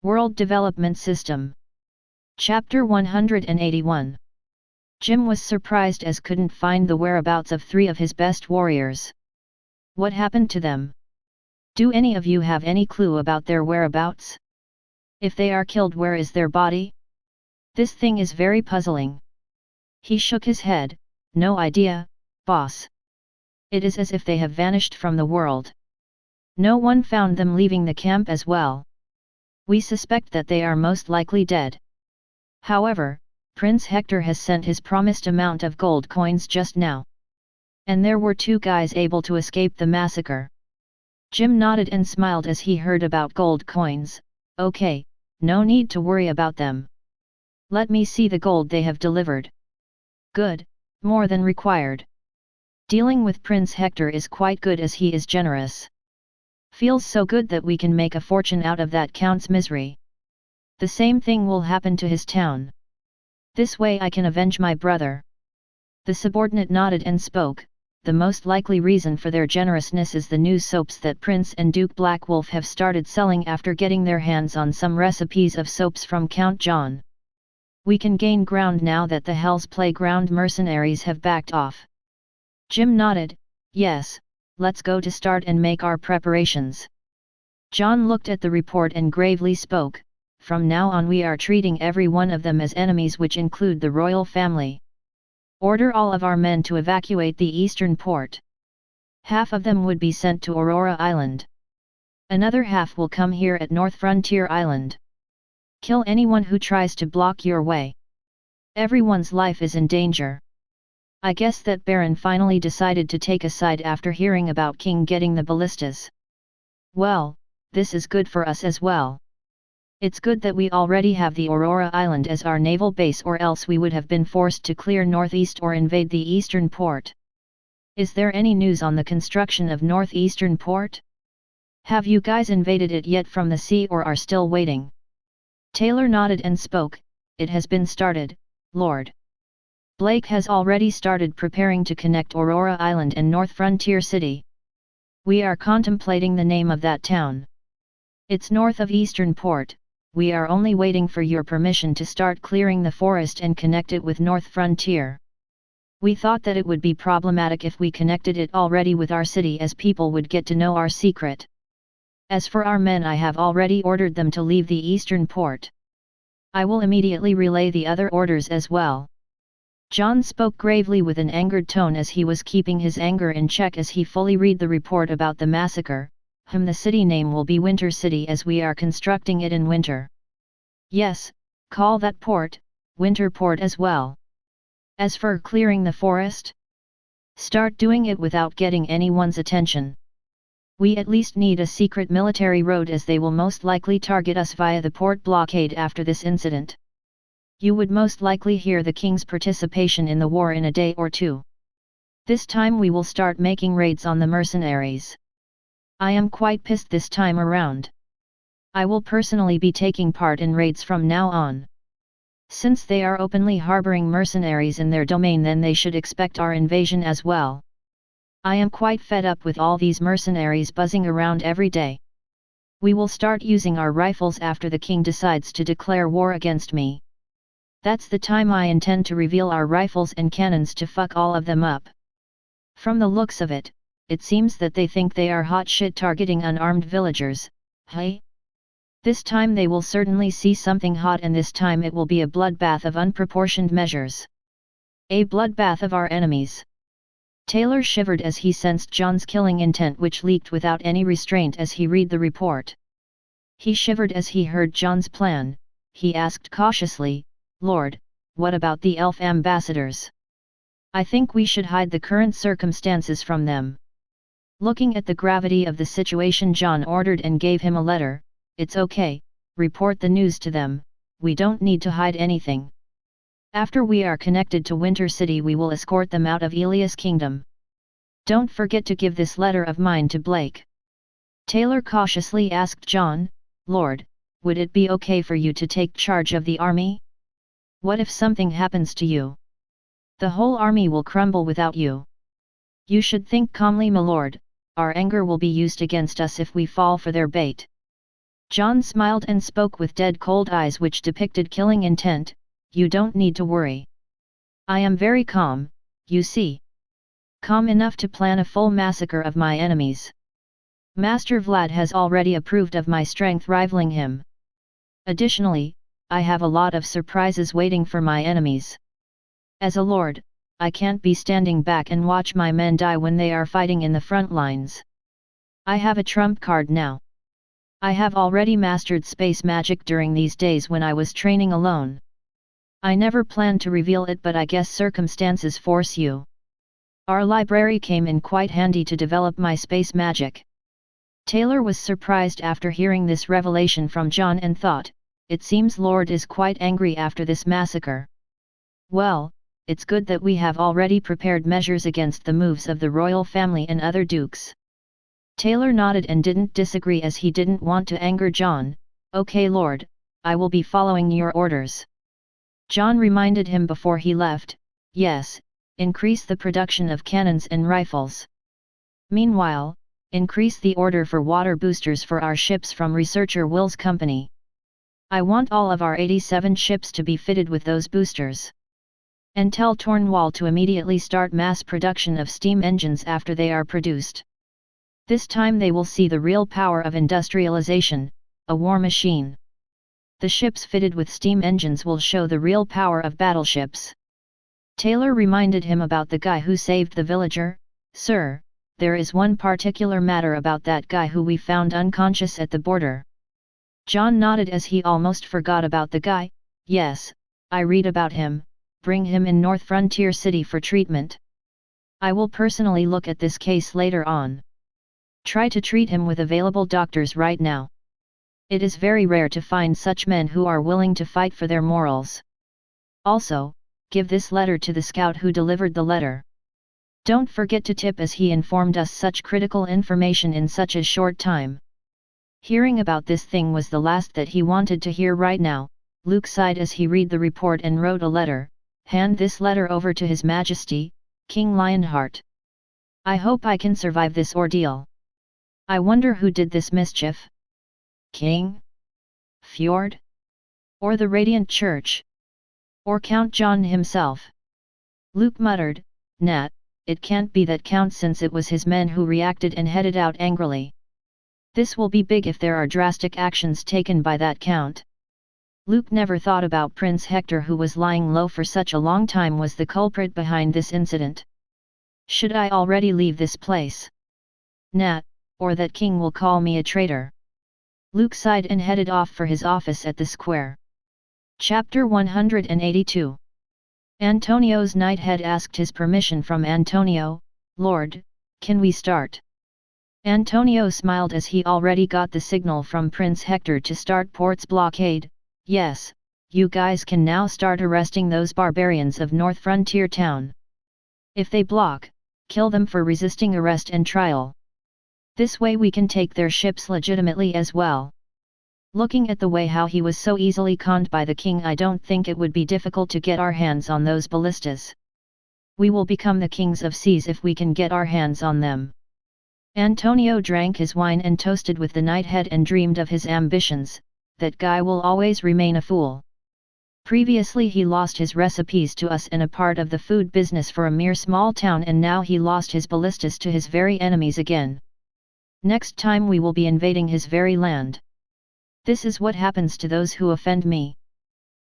World Development System. Chapter 181. Jim was surprised as couldn't find the whereabouts of 3 of his best warriors. What happened to them? Do any of you have any clue about their whereabouts? If they are killed, where is their body? This thing is very puzzling. He shook his head. No idea, boss. It is as if they have vanished from the world. No one found them leaving the camp as well. We suspect that they are most likely dead. However, Prince Hector has sent his promised amount of gold coins just now. And there were 2 guys able to escape the massacre. Jim nodded and smiled as he heard about gold coins. Okay, no need to worry about them. Let me see the gold they have delivered. Good, more than required. Dealing with Prince Hector is quite good as he is generous. Feels so good that we can make a fortune out of that count's misery. The same thing will happen to his town. This way I can avenge my brother. The subordinate nodded and spoke. The most likely reason for their generousness is the new soaps that Prince and Duke Blackwolf have started selling after getting their hands on some recipes of soaps from Count John. We can gain ground now that the Hell's Playground mercenaries have backed off. Jim nodded. Yes, let's go to start and make our preparations. John looked at the report and gravely spoke. From now on we are treating every one of them as enemies, which include the royal family. Order all of our men to evacuate the eastern port. Half of them would be sent to Aurora Island. Another half will come here at North Frontier Island. Kill anyone who tries to block your way. Everyone's life is in danger. I guess that Baron finally decided to take a side after hearing about King getting the ballistas. Well, this is good for us as well. It's good that we already have the Aurora Island as our naval base, or else we would have been forced to clear northeast or invade the eastern port. Is there any news on the construction of northeastern port? Have you guys invaded it yet from the sea or are still waiting? Taylor nodded and spoke. It has been started, Lord. Blake has already started preparing to connect Aurora Island and North Frontier City. We are contemplating the name of that town. It's north of Eastern Port. We are only waiting for your permission to start clearing the forest and connect it with North Frontier. We thought that it would be problematic if we connected it already with our city, as people would get to know our secret. As for our men, I have already ordered them to leave the Eastern Port. I will immediately relay the other orders as well. John spoke gravely with an angered tone as he was keeping his anger in check as he fully read the report about the massacre. The city name will be Winter City as we are constructing it in winter. Yes, call that port, Winter Port as well. As for clearing the forest, start doing it without getting anyone's attention. We at least need a secret military road, as they will most likely target us via the port blockade after this incident. You would most likely hear the King's participation in the war in a day or 2. This time we will start making raids on the mercenaries. I am quite pissed this time around. I will personally be taking part in raids from now on. Since they are openly harboring mercenaries in their domain, then they should expect our invasion as well. I am quite fed up with all these mercenaries buzzing around every day. We will start using our rifles after the King decides to declare war against me. That's the time I intend to reveal our rifles and cannons to fuck all of them up. From the looks of it, it seems that they think they are hot shit targeting unarmed villagers. Hey? This time they will certainly see something hot, and this time it will be a bloodbath of unproportioned measures. A bloodbath of our enemies. Taylor shivered as he sensed John's killing intent, which leaked without any restraint as he read the report. He shivered as he heard John's plan. He asked cautiously, Lord, what about the elf ambassadors? I think we should hide the current circumstances from them. Looking at the gravity of the situation, John ordered and gave him a letter. It's okay, report the news to them, we don't need to hide anything. After we are connected to Winter City, we will escort them out of Elias Kingdom. Don't forget to give this letter of mine to Blake. Taylor cautiously asked John, Lord, would it be okay for you to take charge of the army? What if something happens to you? The whole army will crumble without you. You should think calmly, my lord, our anger will be used against us if we fall for their bait. John smiled and spoke with dead cold eyes which depicted killing intent. You don't need to worry. I am very calm, you see. Calm enough to plan a full massacre of my enemies. Master Vlad has already approved of my strength rivaling him. Additionally, I have a lot of surprises waiting for my enemies. As a lord, I can't be standing back and watch my men die when they are fighting in the front lines. I have a trump card now. I have already mastered space magic during these days when I was training alone. I never planned to reveal it, but I guess circumstances force you. Our library came in quite handy to develop my space magic. Taylor was surprised after hearing this revelation from John and thought, it seems Lord is quite angry after this massacre. Well, it's good that we have already prepared measures against the moves of the royal family and other dukes. Taylor nodded and didn't disagree as he didn't want to anger John. Okay Lord, I will be following your orders. John reminded him before he left, yes, increase the production of cannons and rifles. Meanwhile, increase the order for water boosters for our ships from researcher Will's company. I want all of our 87 ships to be fitted with those boosters. And tell Tornwall to immediately start mass production of steam engines after they are produced. This time they will see the real power of industrialization, a war machine. The ships fitted with steam engines will show the real power of battleships. Taylor reminded him about the guy who saved the villager. Sir, there is one particular matter about that guy who we found unconscious at the border. John nodded as he almost forgot about the guy. Yes, I read about him. Bring him in North Frontier City for treatment. I will personally look at this case later on. Try to treat him with available doctors right now. It is very rare to find such men who are willing to fight for their morals. Also, give this letter to the scout who delivered the letter. Don't forget to tip as he informed us such critical information in such a short time. Hearing about this thing was the last that he wanted to hear right now. Luke sighed as he read the report and wrote a letter. Hand this letter over to His Majesty, King Lionheart. I hope I can survive this ordeal. I wonder who did this mischief? King? Fjord? Or the Radiant Church? Or Count John himself? Luke muttered, Nat, it can't be that Count since it was his men who reacted and headed out angrily. This will be big if there are drastic actions taken by that Count. Luke never thought about Prince Hector, who was lying low for such a long time, was the culprit behind this incident. Should I already leave this place? Nat, or that king will call me a traitor. Luke sighed and headed off for his office at the square. Chapter 182. Antonio's knighthead asked his permission from Antonio. Lord, can we start? Antonio smiled as he already got the signal from Prince Hector to start Port's blockade. Yes, you guys can now start arresting those barbarians of North Frontier Town. If they block, kill them for resisting arrest and trial. This way we can take their ships legitimately as well. Looking at the way how he was so easily conned by the king, I don't think it would be difficult to get our hands on those ballistas. We will become the kings of seas if we can get our hands on them. Antonio drank his wine and toasted with the knighthead and dreamed of his ambitions. That guy will always remain a fool. Previously he lost his recipes to us and a part of the food business for a mere small town, and now he lost his ballistas to his very enemies again. Next time we will be invading his very land. This is what happens to those who offend me.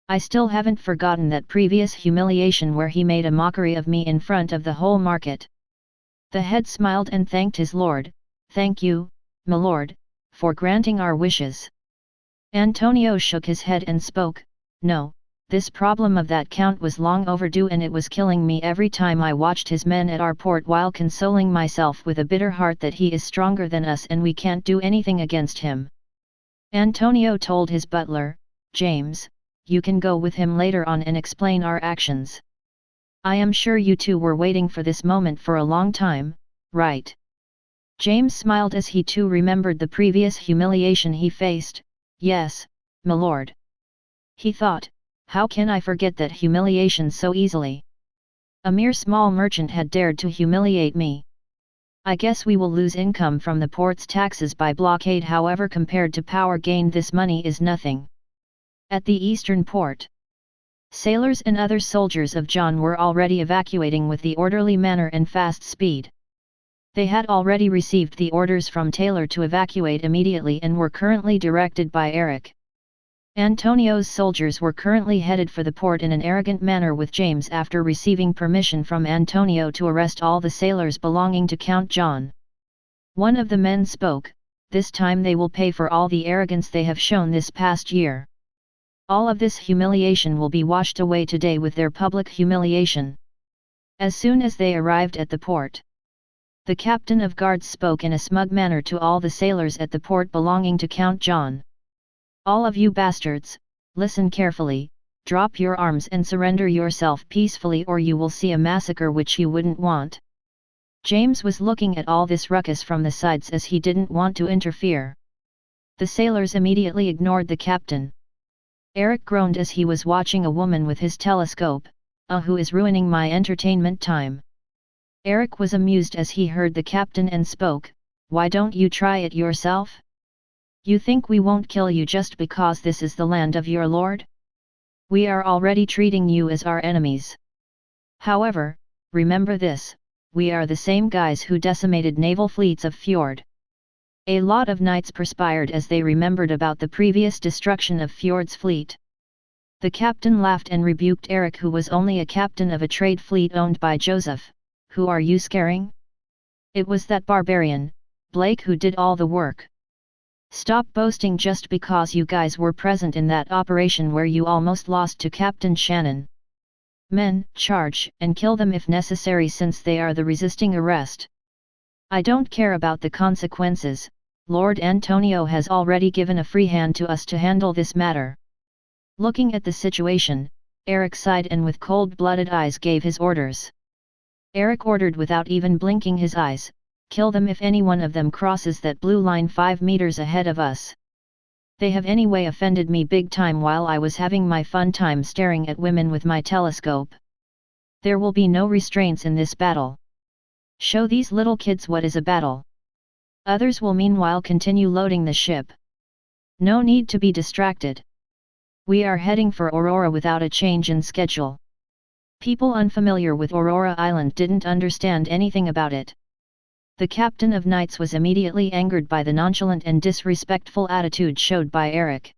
I still haven't forgotten that previous humiliation where he made a mockery of me in front of the whole market. The head smiled and thanked his lord. Thank you, my lord, for granting our wishes. Antonio shook his head and spoke, No, this problem of that count was long overdue, and it was killing me every time I watched his men at our port, while consoling myself with a bitter heart that he is stronger than us and we can't do anything against him. Antonio told his butler, James, you can go with him later on and explain our actions. I am sure you two were waiting for this moment for a long time, right? James smiled as he too remembered the previous humiliation he faced. Yes, my lord. He thought, how can I forget that humiliation so easily? A mere small merchant had dared to humiliate me. I guess we will lose income from the port's taxes by blockade, however compared to power gained this money is nothing. At the eastern port, sailors and other soldiers of John were already evacuating with the orderly manner and fast speed. They had already received the orders from Taylor to evacuate immediately and were currently directed by Eric. Antonio's soldiers were currently headed for the port in an arrogant manner with James after receiving permission from Antonio to arrest all the sailors belonging to Count John. One of the men spoke, "This time they will pay for all the arrogance they have shown this past year. All of this humiliation will be washed away today with their public humiliation." As soon as they arrived at the port, the captain of guards spoke in a smug manner to all the sailors at the port belonging to Count John. "All of you bastards, listen carefully, drop your arms and surrender yourself peacefully or you will see a massacre which you wouldn't want." James was looking at all this ruckus from the sides as he didn't want to interfere. The sailors immediately ignored the captain. Eric groaned as he was watching a woman with his telescope, "Who is ruining my entertainment time?" Eric was amused as he heard the captain and spoke, "Why don't you try it yourself? You think we won't kill you just because this is the land of your lord? We are already treating you as our enemies. However, remember this, we are the same guys who decimated naval fleets of Fjord." A lot of knights perspired as they remembered about the previous destruction of Fjord's fleet. The captain laughed and rebuked Eric, who was only a captain of a trade fleet owned by Joseph. "Who are you scaring? It was that barbarian, Blake, who did all the work. Stop boasting just because you guys were present in that operation where you almost lost to Captain Shannon. Men, charge and kill them if necessary since they are the resisting arrest. I don't care about the consequences, Lord Antonio has already given a free hand to us to handle this matter." Looking at the situation, Eric sighed and with cold-blooded eyes gave his orders. Eric ordered without even blinking his eyes, "Kill them if any one of them crosses that blue line 5 meters ahead of us. They have anyway offended me big time while I was having my fun time staring at women with my telescope. There will be no restraints in this battle. Show these little kids what is a battle." Others will meanwhile continue loading the ship. No need to be distracted. We are heading for Aurora without a change in schedule. People unfamiliar with Aurora Island didn't understand anything about it. The captain of knights was immediately angered by the nonchalant and disrespectful attitude showed by Eric.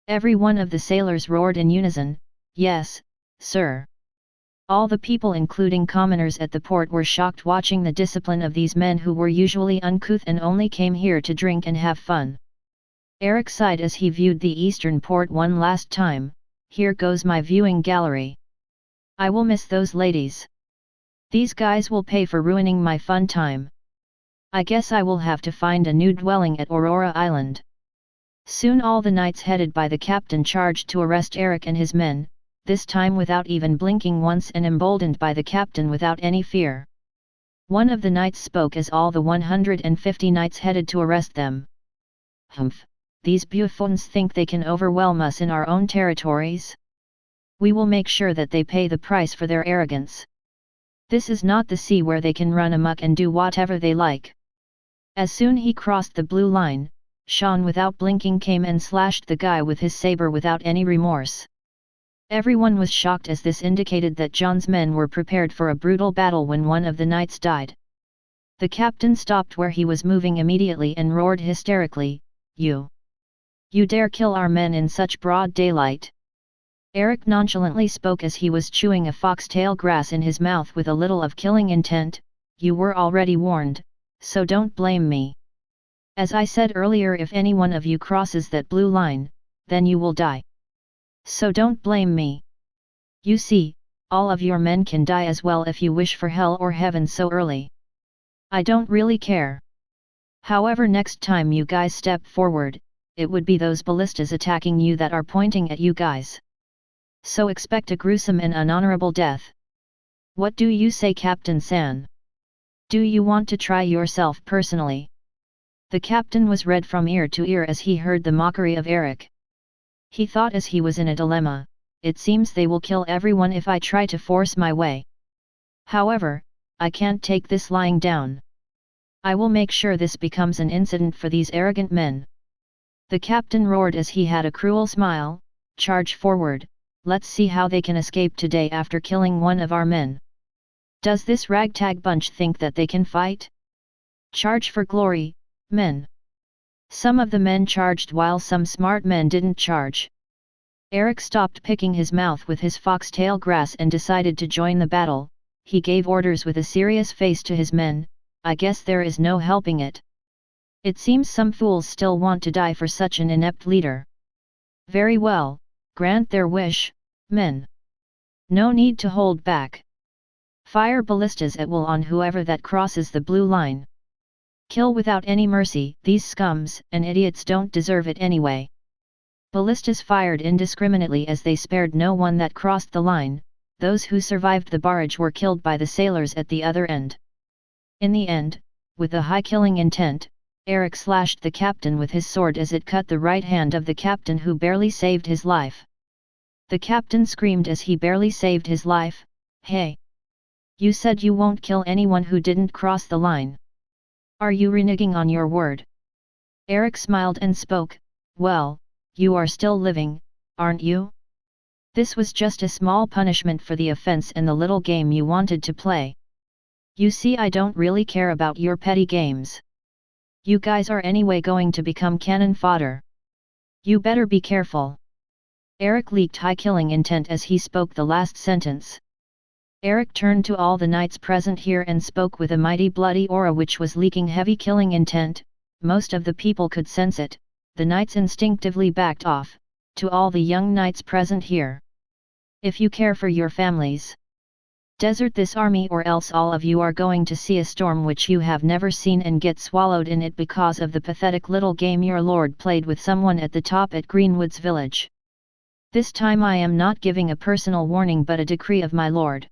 Every one of the sailors roared in unison, "Yes, sir." All the people including commoners at the port were shocked watching the discipline of these men who were usually uncouth and only came here to drink and have fun. Eric sighed as he viewed the eastern port one last time, "Here goes my viewing gallery. I will miss those ladies. These guys will pay for ruining my fun time. I guess I will have to find a new dwelling at Aurora Island." Soon all the knights headed by the captain charged to arrest Eric and his men, this time without even blinking once and emboldened by the captain without any fear. One of the knights spoke as all the 150 knights headed to arrest them. "Humph, these buffoons think they can overwhelm us in our own territories? We will make sure that they pay the price for their arrogance. This is not the sea where they can run amok and do whatever they like." As soon he crossed the blue line, Sean without blinking came and slashed the guy with his saber without any remorse. Everyone was shocked as this indicated that John's men were prepared for a brutal battle when one of the knights died. The captain stopped where he was moving immediately and roared hysterically, You dare kill our men in such broad daylight?" Eric nonchalantly spoke as he was chewing a foxtail grass in his mouth with a little of killing intent, "You were already warned, so don't blame me. As I said earlier, if any one of you crosses that blue line, then you will die. So don't blame me. You see, all of your men can die as well if you wish for hell or heaven so early. I don't really care. However, next time you guys step forward, it would be those ballistas attacking you that are pointing at you guys. So expect a gruesome and unhonorable death. What do you say, Captain San? Do you want to try yourself personally?" The captain was red from ear to ear as he heard the mockery of Eric. He thought as he was in a dilemma, "It seems they will kill everyone if I try to force my way. However, I can't take this lying down. I will make sure this becomes an incident for these arrogant men. The captain roared as he had a cruel smile, charge forward, let's see how they can escape today after killing one of our men. Does this ragtag bunch think that they can fight? Charge for glory, men. Some of the men charged while some smart men didn't charge. Anik stopped picking his mouth with his foxtail grass and decided to join the battle. He gave orders with a serious face to his men, I guess there is no helping it. It seems some fools still want to die for such an inept leader. Very well, grant their wish, men. No need to hold back. Fire ballistas at will on whoever that crosses the blue line. Kill without any mercy, these scums and idiots don't deserve it anyway. Ballistas fired indiscriminately as they spared no one that crossed the line. Those who survived the barrage were killed by the sailors at the other end. In the end, with a high killing intent, Anik slashed the captain with his sword as it cut the right hand of the captain who barely saved his life. The captain screamed as he barely saved his life, "Hey! You said you won't kill anyone who didn't cross the line. Are you reneging on your word?" Anik smiled and spoke, "Well, you are still living, aren't you? This was just a small punishment for the offense and the little game you wanted to play. You see, I don't really care about your petty games. You guys are anyway going to become cannon fodder. You better be careful." Anik leaked high killing intent as he spoke the last sentence. Anik turned to all the knights present here and spoke with a mighty bloody aura which was leaking heavy killing intent. Most of the people could sense it. The knights instinctively backed off. To all the young knights present here, if you care for your families, desert this army or else all of you are going to see a storm which you have never seen and get swallowed in it because of the pathetic little game your lord played with someone at the top at Greenwood's village. This time I am not giving a personal warning but a decree of my lord.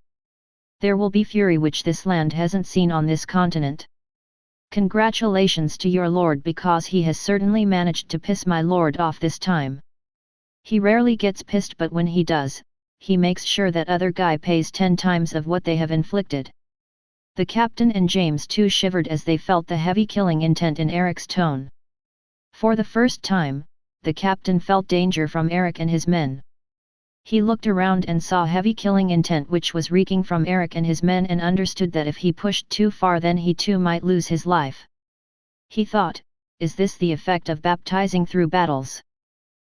There will be fury which this land hasn't seen on this continent. Congratulations to your lord because he has certainly managed to piss my lord off this time. He rarely gets pissed but when he does, he makes sure that other guy pays 10 times of what they have inflicted." The captain and James too shivered as they felt the heavy killing intent in Anik's tone. For the first time, the captain felt danger from Anik and his men. He looked around and saw heavy killing intent which was reeking from Anik and his men and understood that if he pushed too far then he too might lose his life. He thought, is this the effect of baptizing through battles?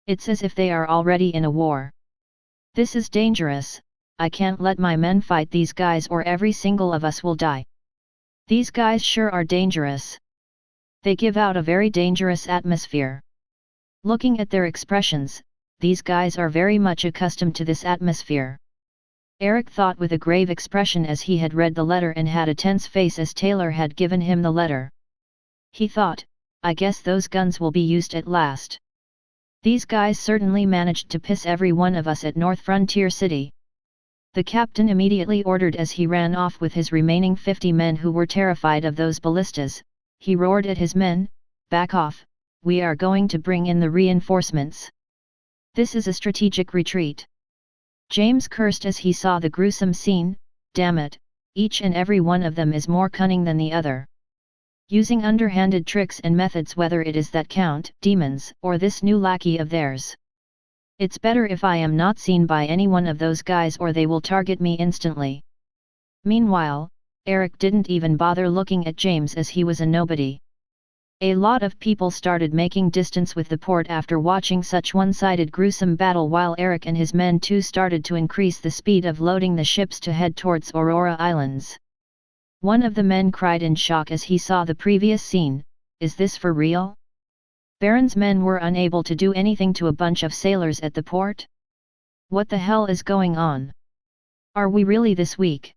It's as if they are already in a war. This is dangerous, I can't let my men fight these guys or every single of us will die. These guys sure are dangerous. They give out a very dangerous atmosphere. Looking at their expressions, these guys are very much accustomed to this atmosphere. Anik thought with a grave expression as he had read the letter and had a tense face as Taylor had given him the letter. He thought, I guess those guns will be used at last. These guys certainly managed to piss every one of us at North Frontier City. The captain immediately ordered as he ran off with his remaining 50 men who were terrified of those ballistas. He roared at his men, back off, we are going to bring in the reinforcements. This is a strategic retreat. James cursed as he saw the gruesome scene, damn it, each and every one of them is more cunning than the other. Using underhanded tricks and methods whether it is that count, demons, or this new lackey of theirs. It's better if I am not seen by any one of those guys or they will target me instantly. Meanwhile, Anik didn't even bother looking at James as he was a nobody. A lot of people started making distance with the port after watching such one-sided gruesome battle while Anik and his men too started to increase the speed of loading the ships to head towards Aurora Islands. One of the men cried in shock as he saw the previous scene, is this for real? Baron's men were unable to do anything to a bunch of sailors at the port? What the hell is going on? Are we really this weak?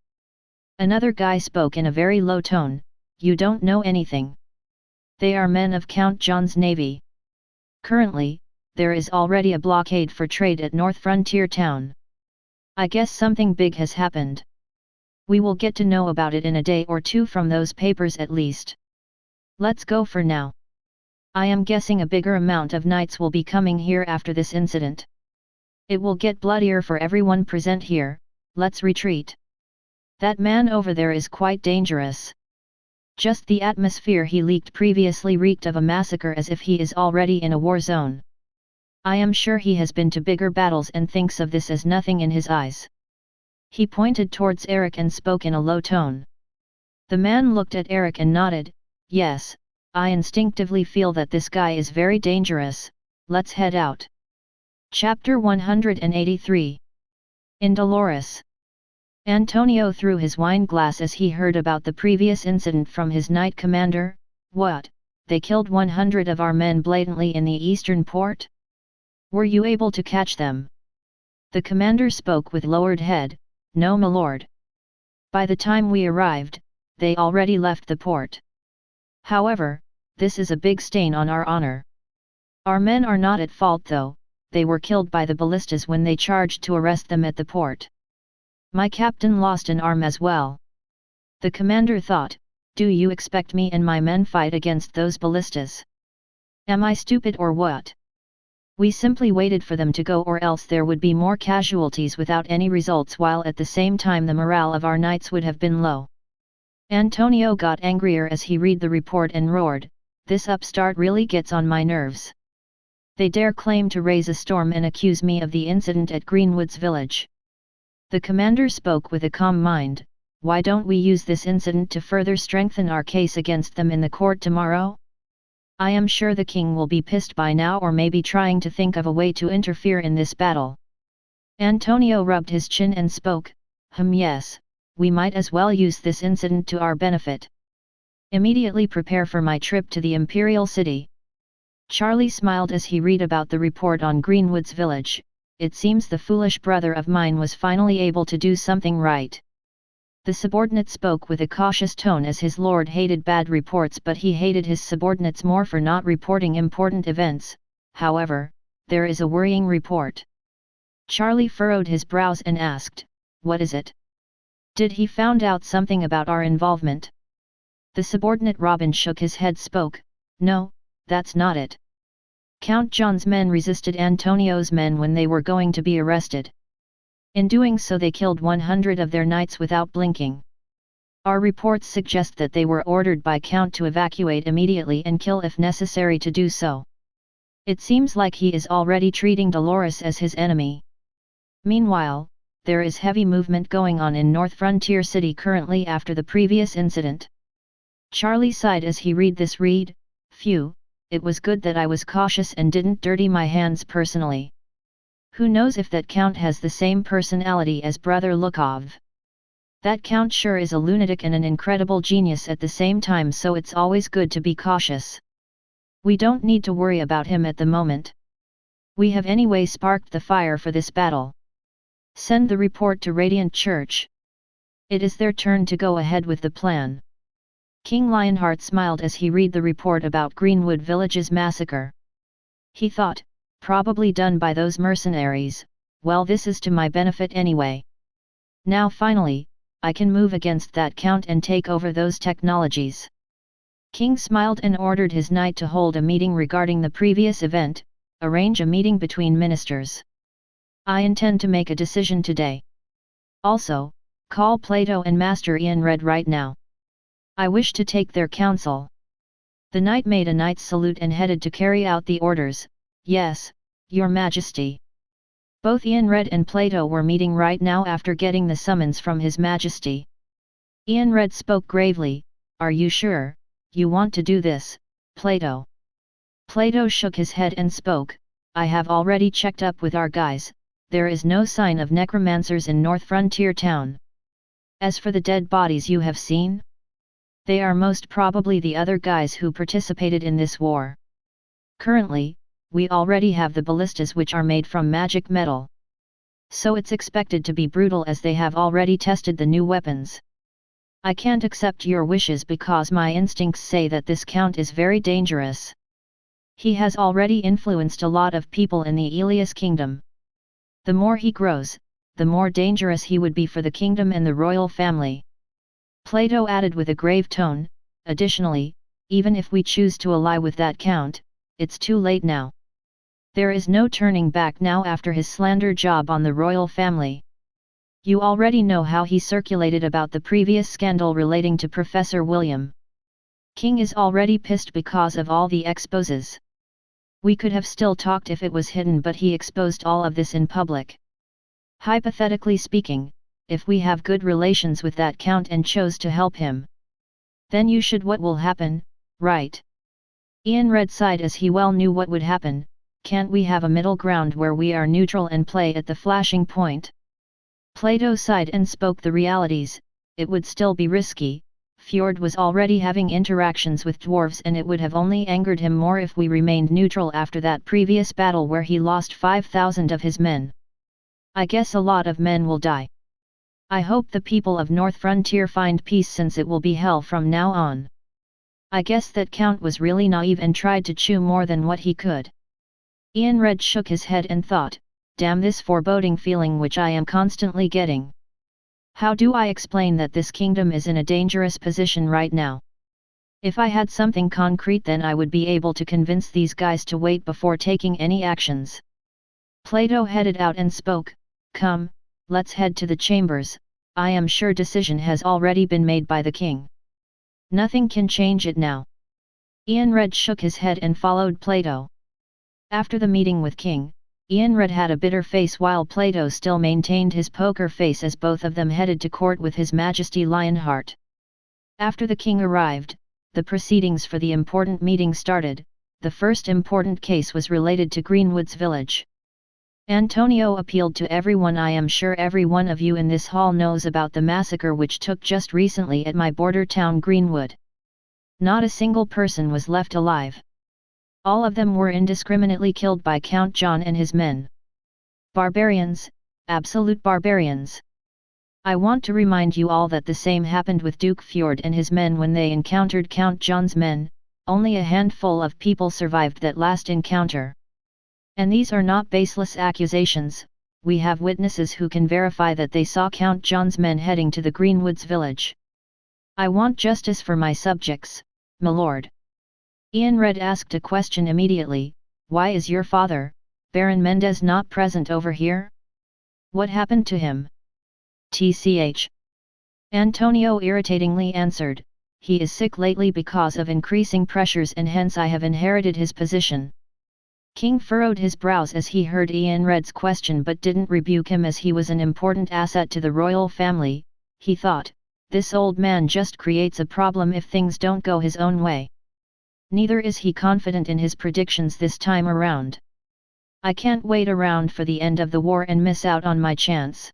Another guy spoke in a very low tone, you don't know anything. They are men of Count John's navy. Currently, there is already a blockade for trade at North Frontier Town. I guess something big has happened. We will get to know about it in a day or two from those papers at least. Let's go for now. I am guessing a bigger amount of knights will be coming here after this incident. It will get bloodier for everyone present here, let's retreat. That man over there is quite dangerous. Just the atmosphere he leaked previously reeked of a massacre, as if he is already in a war zone. I am sure he has been to bigger battles and thinks of this as nothing in his eyes. He pointed towards Eric and spoke in a low tone. The man looked at Eric and nodded. Yes, I instinctively feel that this guy is very dangerous. Let's head out. Chapter 183. In Dolores. Antonio threw his wine glass as he heard about the previous incident from his knight commander. What, they killed 100 of our men blatantly in the eastern port? Were you able to catch them? The commander spoke with lowered head. No, my lord. By the time we arrived, they already left the port. However, this is a big stain on our honor. Our men are not at fault though, they were killed by the ballistas when they charged to arrest them at the port. My captain lost an arm as well. The commander thought, do you expect me and my men fight against those ballistas? Am I stupid or what? We simply waited for them to go, or else there would be more casualties without any results, while at the same time the morale of our knights would have been low. Antonio got angrier as he read the report and roared, this upstart really gets on my nerves. They dare claim to raise a storm and accuse me of the incident at Greenwood's village. The commander spoke with a calm mind. Why don't we use this incident to further strengthen our case against them in the court tomorrow? I am sure the king will be pissed by now, or maybe trying to think of a way to interfere in this battle. Antonio rubbed his chin and spoke, yes, we might as well use this incident to our benefit. Immediately prepare for my trip to the Imperial city. Charlie smiled as he read about the report on Greenwood's village. It seems the foolish brother of mine was finally able to do something right. The subordinate spoke with a cautious tone, as his lord hated bad reports, but he hated his subordinates more for not reporting important events. However, there is a worrying report. Charlie furrowed his brows and asked, what is it? Did he found out something about our involvement? The subordinate Robin shook his head, spoke, no, that's not it. Count John's men resisted Antonio's men when they were going to be arrested. In doing so they killed 100 of their knights without blinking. Our reports suggest that they were ordered by Count to evacuate immediately and kill if necessary to do so. It seems like he is already treating Dolores as his enemy. Meanwhile, there is heavy movement going on in North Frontier City currently after the previous incident. Charlie sighed as he read this. Phew, it was good that I was cautious and didn't dirty my hands personally. Who knows if that Count has the same personality as Brother Lukov? That Count sure is a lunatic and an incredible genius at the same time, so it's always good to be cautious. We don't need to worry about him at the moment. We have anyway sparked the fire for this battle. Send the report to Radiant Church. It is their turn to go ahead with the plan. King Lionheart smiled as he read the report about Greenwood Village's massacre. He thought, probably done by those mercenaries. Well, this is to my benefit anyway. Now finally, I can move against that Count and take over those technologies. King smiled and ordered his knight to hold a meeting regarding the previous event, arrange a meeting between ministers. I intend to make a decision today. Also, call Plato and Master Ianred right now. I wish to take their counsel. The knight made a knight's salute and headed to carry out the orders. Yes, Your Majesty. Both Ianred and Plato were meeting right now after getting the summons from His Majesty. Ianred spoke gravely, are you sure you want to do this, Plato? Plato shook his head and spoke, I have already checked up with our guys, there is no sign of necromancers in North Frontier Town. As for the dead bodies you have seen, they are most probably the other guys who participated in this war. Currently, we already have the ballistas, which are made from magic metal. So it's expected to be brutal, as they have already tested the new weapons. I can't accept your wishes because my instincts say that this Count is very dangerous. He has already influenced a lot of people in the Elias kingdom. The more he grows, the more dangerous he would be for the kingdom and the royal family. Plato added with a grave tone, additionally, even if we choose to ally with that Count, it's too late now. There is no turning back now after his slander job on the royal family. You already know how he circulated about the previous scandal relating to Professor William. King is already pissed because of all the exposes. We could have still talked if it was hidden, but he exposed all of this in public. Hypothetically speaking, if we have good relations with that count and chose to help him, then you should. What will happen, right? Ian Red sighed as he well knew what would happen. Can't we have a middle ground where we are neutral and play at the flashing point? Plato sighed and spoke the realities. It would still be risky. Fjord was already having interactions with dwarves, and it would have only angered him more if we remained neutral after that previous battle where he lost 5,000 of his men. I guess a lot of men will die. I hope the people of North Frontier find peace, since it will be hell from now on. I guess that Count was really naive and tried to chew more than what he could. Ian Red shook his head and thought, damn this foreboding feeling which I am constantly getting. How do I explain that this kingdom is in a dangerous position right now? If I had something concrete, then I would be able to convince these guys to wait before taking any actions. Plato headed out and spoke, come, let's head to the chambers. I am sure decision has already been made by the king. Nothing can change it now. Ian Red shook his head and followed Plato. After the meeting with King, Ian Red had a bitter face while Plato still maintained his poker face as both of them headed to court with His Majesty Lionheart. After the king arrived, the proceedings for the important meeting started. The first important case was related to Greenwood's village. Antonio appealed to everyone. I am sure every one of you in this hall knows about the massacre which took just recently at my border town Greenwood. Not a single person was left alive. All of them were indiscriminately killed by Count John and his men. Barbarians, absolute barbarians. I want to remind you all that the same happened with Duke Fjord and his men when they encountered Count John's men. Only a handful of people survived that last encounter. And these are not baseless accusations. We have witnesses who can verify that they saw Count John's men heading to the Greenwoods village. I want justice for my subjects, my lord. Ian Red asked a question immediately. Why is your father, Baron Mendez, not present over here? What happened to him? TCH. Antonio irritatingly answered, he is sick lately because of increasing pressures, and hence I have inherited his position. King furrowed his brows as he heard Ian Red's question, but didn't rebuke him as he was an important asset to the royal family. He thought, this old man just creates a problem if things don't go his own way. Neither is he confident in his predictions this time around. I can't wait around for the end of the war and miss out on my chance.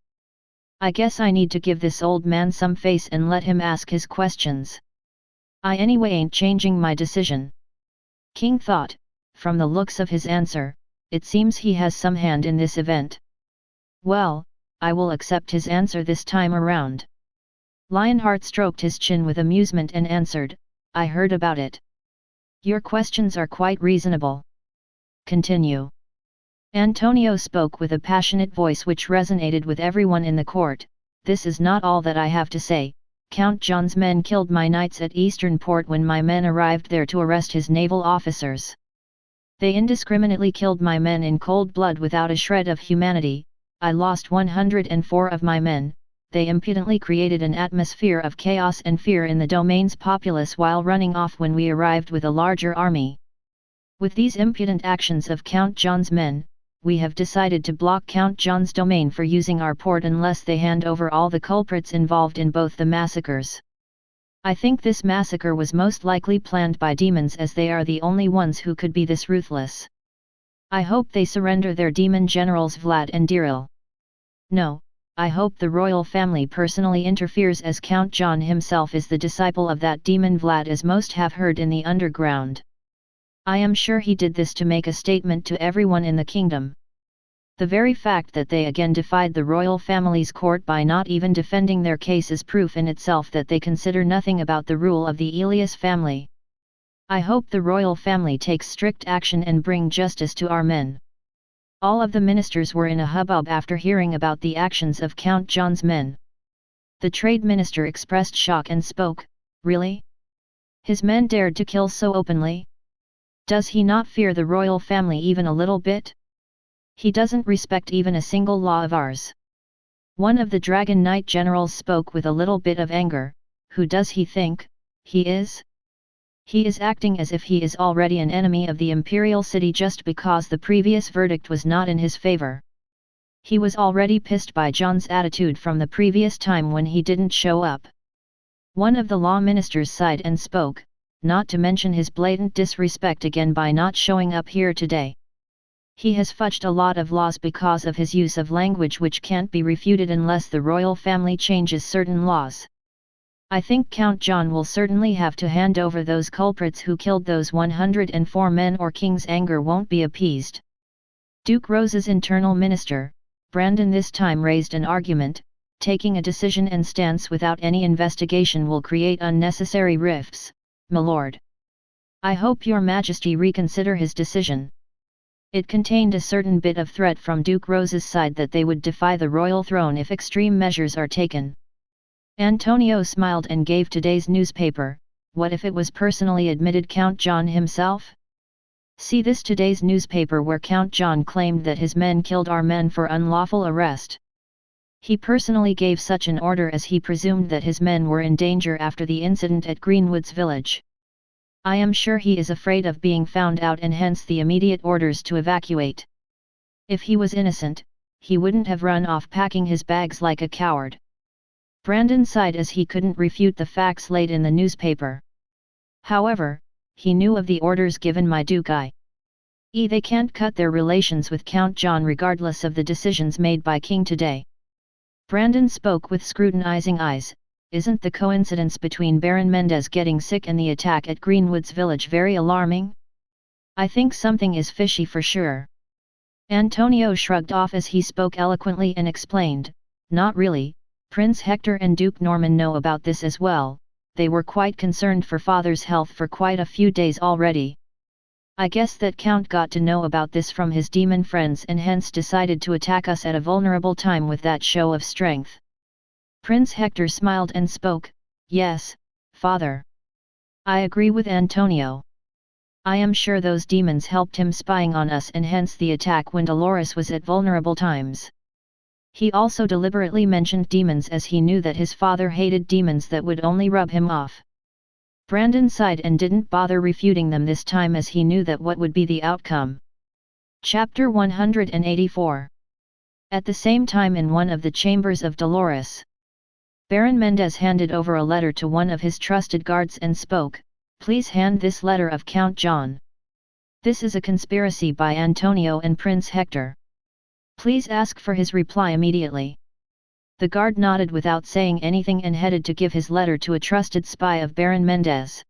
I guess I need to give this old man some face and let him ask his questions. I anyway ain't changing my decision. King thought, from the looks of his answer, it seems he has some hand in this event. Well, I will accept his answer this time around. Lionheart stroked his chin with amusement and answered, I heard about it. Your questions are quite reasonable. Continue. Antonio spoke with a passionate voice which resonated with everyone in the court. This is not all that I have to say. Count John's men killed my knights at Eastern Port when my men arrived there to arrest his naval officers. They indiscriminately killed my men in cold blood without a shred of humanity. I lost 104 of my men. They impudently created an atmosphere of chaos and fear in the domain's populace while running off when we arrived with a larger army. With these impudent actions of Count John's men, we have decided to block Count John's domain for using our port unless they hand over all the culprits involved in both the massacres. I think this massacre was most likely planned by demons, as they are the only ones who could be this ruthless. I hope they surrender their demon generals Vlad and Diril. No, I hope the royal family personally interferes, as Count John himself is the disciple of that demon Vlad, as most have heard in the underground. I am sure he did this to make a statement to everyone in the kingdom. The very fact that they again defied the royal family's court by not even defending their case is proof in itself that they consider nothing about the rule of the Elias family. I hope the royal family takes strict action and bring justice to our men. All of the ministers were in a hubbub after hearing about the actions of Count John's men. The trade minister expressed shock and spoke, really? His men dared to kill so openly? Does he not fear the royal family even a little bit? He doesn't respect even a single law of ours. One of the Dragon Knight generals spoke with a little bit of anger. Who does he think he is? He is acting as if he is already an enemy of the Imperial city just because the previous verdict was not in his favor. He was already pissed by John's attitude from the previous time when he didn't show up. One of the law ministers sighed and spoke, not to mention his blatant disrespect again by not showing up here today. He has fudged a lot of laws because of his use of language which can't be refuted unless the royal family changes certain laws. I think Count John will certainly have to hand over those culprits who killed those 104 men or King's anger won't be appeased. Duke Rose's internal minister, Brandon, this time raised an argument. Taking a decision and stance without any investigation will create unnecessary rifts, my lord. I hope your majesty reconsider his decision. It contained a certain bit of threat from Duke Rose's side that they would defy the royal throne if extreme measures are taken. Antonio smiled and gave today's newspaper. What if it was personally admitted Count John himself? See this today's newspaper where Count John claimed that his men killed our men for unlawful arrest. He personally gave such an order as he presumed that his men were in danger after the incident at Greenwood's village. I am sure he is afraid of being found out and hence the immediate orders to evacuate. If he was innocent, he wouldn't have run off packing his bags like a coward. Brandon sighed as he couldn't refute the facts laid in the newspaper. However, he knew of the orders given by Duke I.E. They can't cut their relations with Count John regardless of the decisions made by King today. Brandon spoke with scrutinizing eyes. Isn't the coincidence between Baron Mendez getting sick and the attack at Greenwood's village very alarming? I think something is fishy for sure. Antonio shrugged off as he spoke eloquently and explained, not really, Prince Hector and Duke Norman know about this as well. They were quite concerned for father's health for quite a few days already. I guess that Count got to know about this from his demon friends and hence decided to attack us at a vulnerable time with that show of strength. Prince Hector smiled and spoke, yes, father. I agree with Antonio. I am sure those demons helped him spying on us and hence the attack when Dolores was at vulnerable times. He also deliberately mentioned demons as he knew that his father hated demons that would only rub him off. Brandon sighed and didn't bother refuting them this time as he knew that what would be the outcome. Chapter 184. At the same time in one of the chambers of Dolores, Baron Mendez handed over a letter to one of his trusted guards and spoke, please hand this letter of Count John. This is a conspiracy by Antonio and Prince Hector. Please ask for his reply immediately. The guard nodded without saying anything and headed to give his letter to a trusted spy of Baron Mendez.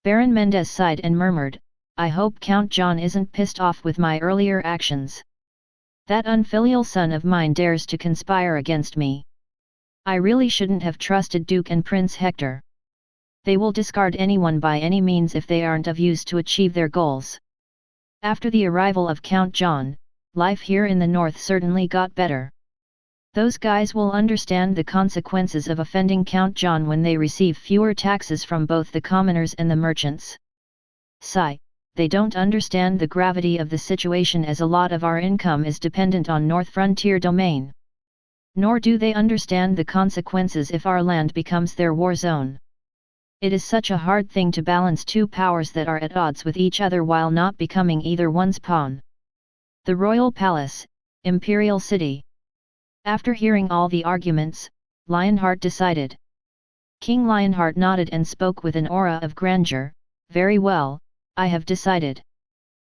Baron Mendez sighed and murmured, I hope Count John isn't pissed off with my earlier actions. That unfilial son of mine dares to conspire against me. I really shouldn't have trusted Duke and Prince Hector. They will discard anyone by any means if they aren't of use to achieve their goals. After the arrival of Count John, life here in the north certainly got better. Those guys will understand the consequences of offending Count John when they receive fewer taxes from both the commoners and the merchants. Sigh, they don't understand the gravity of the situation as a lot of our income is dependent on North Frontier domain. Nor do they understand the consequences if our land becomes their war zone. It is such a hard thing to balance two powers that are at odds with each other while not becoming either one's pawn. The Royal Palace, Imperial City. After hearing all the arguments, Lionheart decided. King Lionheart nodded and spoke with an aura of grandeur, very well, I have decided.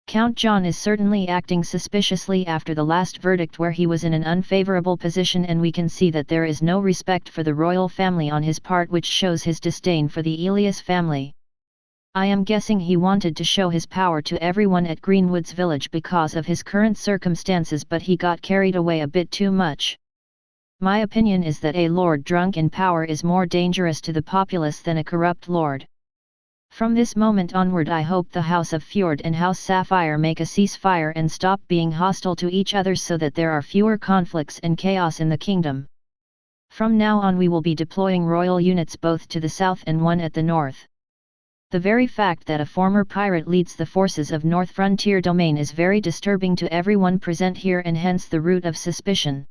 Count John is certainly acting suspiciously after the last verdict where he was in an unfavorable position and we can see that there is no respect for the royal family on his part which shows his disdain for the Elias family. I am guessing he wanted to show his power to everyone at Greenwood's village because of his current circumstances but he got carried away a bit too much. My opinion is that a lord drunk in power is more dangerous to the populace than a corrupt lord. From this moment onward I hope the House of Fjord and House Sapphire make a ceasefire and stop being hostile to each other so that there are fewer conflicts and chaos in the kingdom. From now on we will be deploying royal units both to the south and one at the north. The very fact that a former pirate leads the forces of North Frontier Domain is very disturbing to everyone present here and hence the root of suspicion.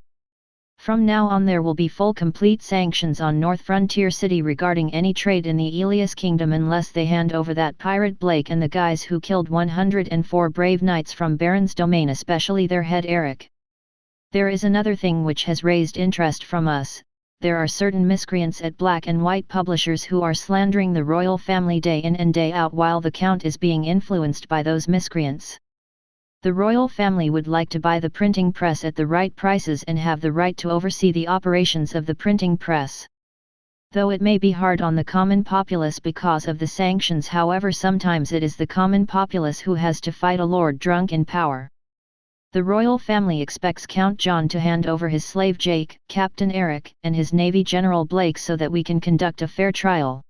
From now on there will be full complete sanctions on North Frontier City regarding any trade in the Elias Kingdom unless they hand over that pirate Blake and the guys who killed 104 brave knights from Baron's domain, especially their head Eric. There is another thing which has raised interest from us. There are certain miscreants at Black and White Publishers who are slandering the royal family day in and day out while the Count is being influenced by those miscreants. The royal family would like to buy the printing press at the right prices and have the right to oversee the operations of the printing press. Though it may be hard on the common populace because of the sanctions, however, sometimes it is the common populace who has to fight a lord drunk in power. The royal family expects Count John to hand over his slave Jake, Captain Eric, and his Navy General Blake so that we can conduct a fair trial.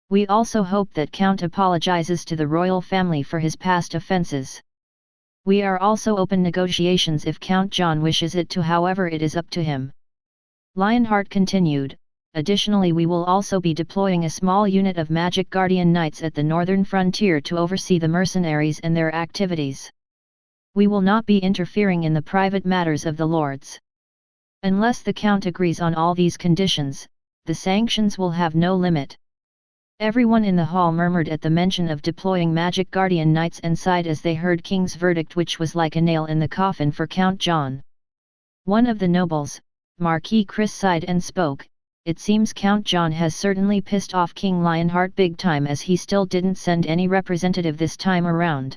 We also hope that Count apologizes to the royal family for his past offenses. We are also open negotiations if Count John wishes it to, however it is up to him. Lionheart continued, additionally we will also be deploying a small unit of Magic Guardian Knights at the northern frontier to oversee the mercenaries and their activities. We will not be interfering in the private matters of the lords. Unless the Count agrees on all these conditions, the sanctions will have no limit. Everyone in the hall murmured at the mention of deploying Magic Guardian Knights and sighed as they heard King's verdict, which was like a nail in the coffin for Count John. One of the nobles, Marquis Chris, sighed and spoke, "It seems Count John has certainly pissed off King Lionheart big time, as he still didn't send any representative this time around."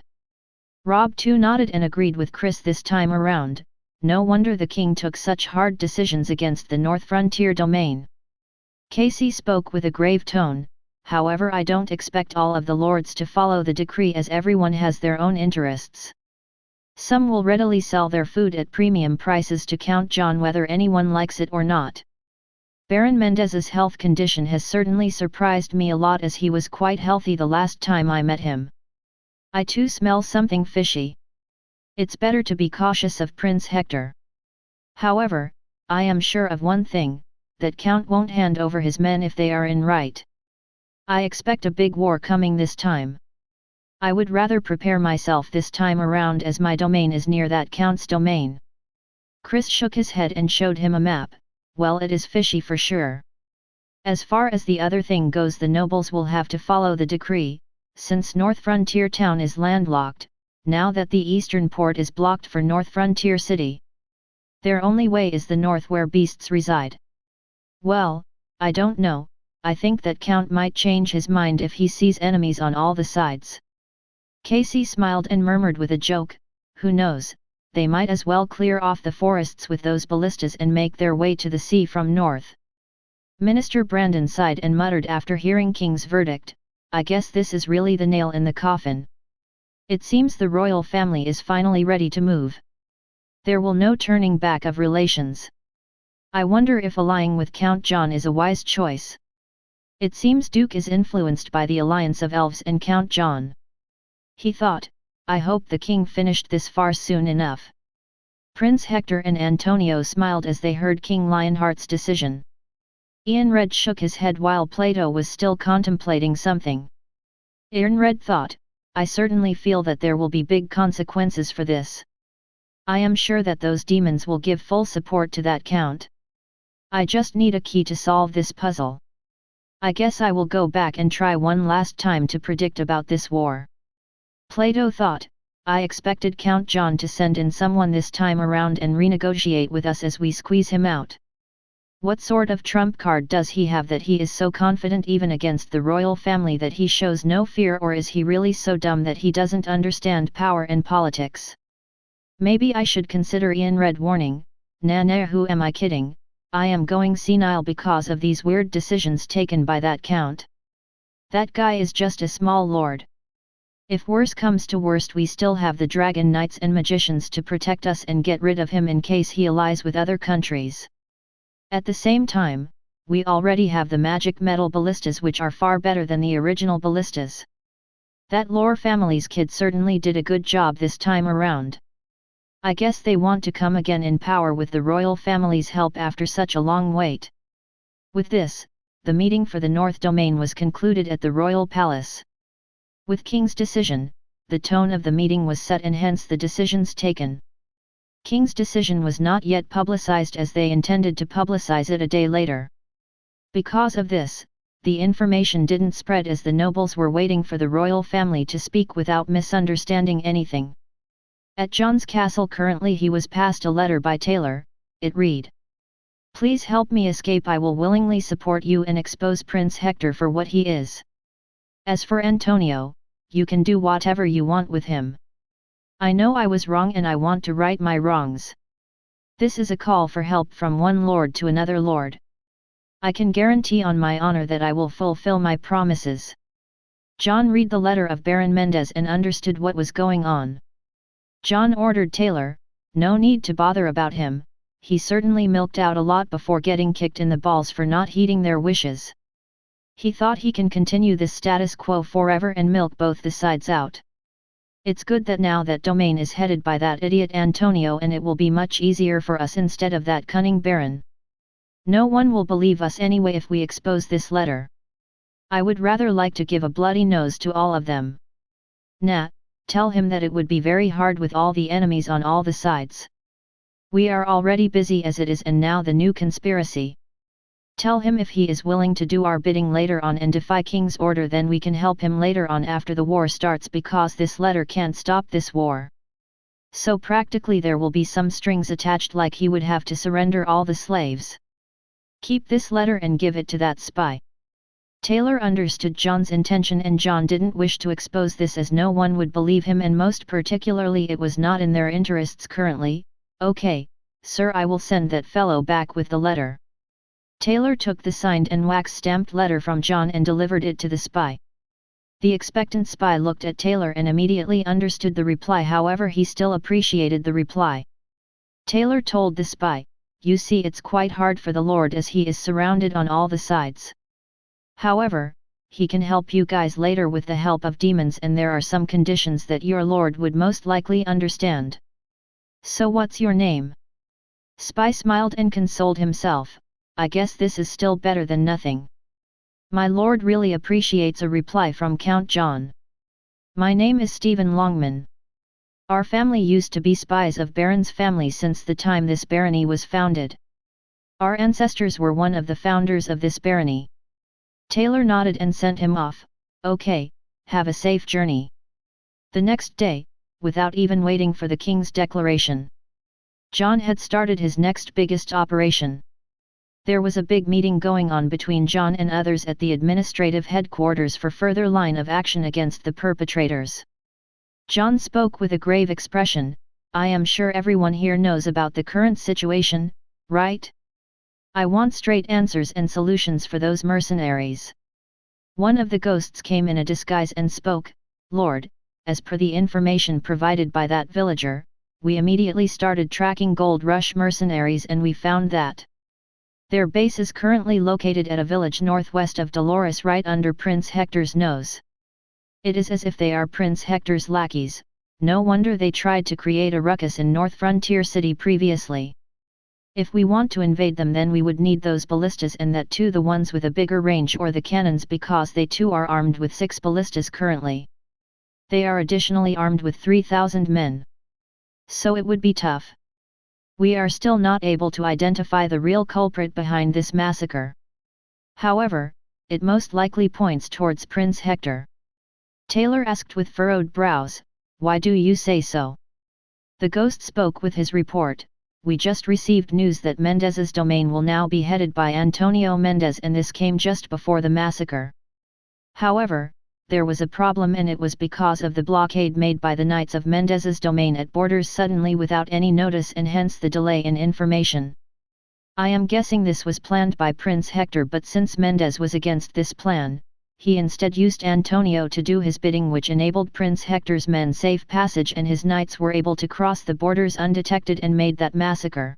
Rob too nodded and agreed with Chris this time around. No wonder the king took such hard decisions against the North Frontier domain. Casey spoke with a grave tone. However, I don't expect all of the lords to follow the decree, as everyone has their own interests. Some will readily sell their food at premium prices to Count John whether anyone likes it or not. Baron Mendez's health condition has certainly surprised me a lot, as he was quite healthy the last time I met him. I too smell something fishy. It's better to be cautious of Prince Hector. However, I am sure of one thing, that Count won't hand over his men if they are in right. I expect a big war coming this time. I would rather prepare myself this time around, as my domain is near that Count's domain. Chris shook his head and showed him a map. Well, it is fishy for sure. As far as the other thing goes, the nobles will have to follow the decree, since North Frontier Town is landlocked, now that the eastern port is blocked for North Frontier City. Their only way is the north, where beasts reside. Well, I don't know. I think that Count might change his mind if he sees enemies on all the sides. Casey smiled and murmured with a joke, who knows, they might as well clear off the forests with those ballistas and make their way to the sea from north. Minister Brandon sighed and muttered after hearing King's verdict, I guess this is really the nail in the coffin. It seems the royal family is finally ready to move. There will no turning back of relations. I wonder if allying with Count John is a wise choice. It seems Duke is influenced by the alliance of elves and Count John. He thought, I hope the king finished this farce soon enough. Prince Hector and Antonio smiled as they heard King Lionheart's decision. Ianred shook his head while Plato was still contemplating something. Ianred thought, I certainly feel that there will be big consequences for this. I am sure that those demons will give full support to that count. I just need a key to solve this puzzle. I guess I will go back and try one last time to predict about this war. Plato thought, I expected Count John to send in someone this time around and renegotiate with us as we squeeze him out. What sort of trump card does he have that he is so confident even against the royal family that he shows no fear, or is he really so dumb that he doesn't understand power and politics? Maybe I should consider Ianred warning, nah, who am I kidding? I am going senile because of these weird decisions taken by that count. That guy is just a small lord. If worse comes to worst, we still have the dragon knights and magicians to protect us and get rid of him in case he allies with other countries. At the same time, we already have the magic metal ballistas, which are far better than the original ballistas. That Lore family's kid certainly did a good job this time around. I guess they want to come again in power with the royal family's help after such a long wait. With this, the meeting for the North Domain was concluded at the royal palace. With King's decision, the tone of the meeting was set and hence the decisions taken. King's decision was not yet publicized as they intended to publicize it a day later. Because of this, the information didn't spread as the nobles were waiting for the royal family to speak without misunderstanding anything. At John's castle currently he was passed a letter by Taylor. It read, "Please help me escape. I will willingly support you and expose Prince Hector for what he is. As for Antonio, you can do whatever you want with him. I know I was wrong and I want to right my wrongs. This is a call for help from one lord to another lord. I can guarantee on my honor that I will fulfill my promises." John read the letter of Baron Mendez and understood what was going on. John ordered Taylor, "No need to bother about him, he certainly milked out a lot before getting kicked in the balls for not heeding their wishes. He thought he can continue this status quo forever and milk both the sides out. It's good that now that domain is headed by that idiot Antonio and it will be much easier for us instead of that cunning Baron. No one will believe us anyway if we expose this letter. I would rather like to give a bloody nose to all of them. Nah, tell him that it would be very hard with all the enemies on all the sides. We are already busy as it is and now the new conspiracy. Tell him if he is willing to do our bidding later on and defy King's order then we can help him later on after the war starts because this letter can't stop this war. So practically there will be some strings attached like he would have to surrender all the slaves. Keep this letter and give it to that spy." Taylor understood John's intention and John didn't wish to expose this as no one would believe him and most particularly it was not in their interests currently. "Okay, sir, I will send that fellow back with the letter." Taylor took the signed and wax-stamped letter from John and delivered it to the spy. The expectant spy looked at Taylor and immediately understood the reply, however he still appreciated the reply. Taylor told the spy, "You see, it's quite hard for the Lord as he is surrounded on all the sides. However, he can help you guys later with the help of demons and there are some conditions that your Lord would most likely understand. So what's your name?" Spy smiled and consoled himself, "I guess this is still better than nothing. My Lord really appreciates a reply from Count John. My name is Stephen Longman. Our family used to be spies of Baron's family since the time this barony was founded. Our ancestors were one of the founders of this barony." Taylor nodded and sent him off. "Okay, have a safe journey." The next day, without even waiting for the king's declaration, John had started his next biggest operation. There was a big meeting going on between John and others at the administrative headquarters for further line of action against the perpetrators. John spoke with a grave expression, "I am sure everyone here knows about the current situation, right? I want straight answers and solutions for those mercenaries." One of the ghosts came in a disguise and spoke, "Lord, as per the information provided by that villager, we immediately started tracking Gold Rush mercenaries and we found that their base is currently located at a village northwest of Dolores right under Prince Hector's nose. It is as if they are Prince Hector's lackeys, no wonder they tried to create a ruckus in North Frontier City previously. If we want to invade them then we would need those ballistas and that too the ones with a bigger range or the cannons because they too are armed with 6 ballistas currently. They are additionally armed with 3,000 men. So it would be tough. We are still not able to identify the real culprit behind this massacre. However, it most likely points towards Prince Hector." Taylor asked with furrowed brows, "Why do you say so?" The ghost spoke with his report, "We just received news that Mendez's domain will now be headed by Antonio Mendez and this came just before the massacre. However, there was a problem and it was because of the blockade made by the Knights of Mendez's domain at borders suddenly without any notice and hence the delay in information. I am guessing this was planned by Prince Hector but since Mendez was against this plan, he instead used Antonio to do his bidding which enabled Prince Hector's men safe passage and his knights were able to cross the borders undetected and made that massacre."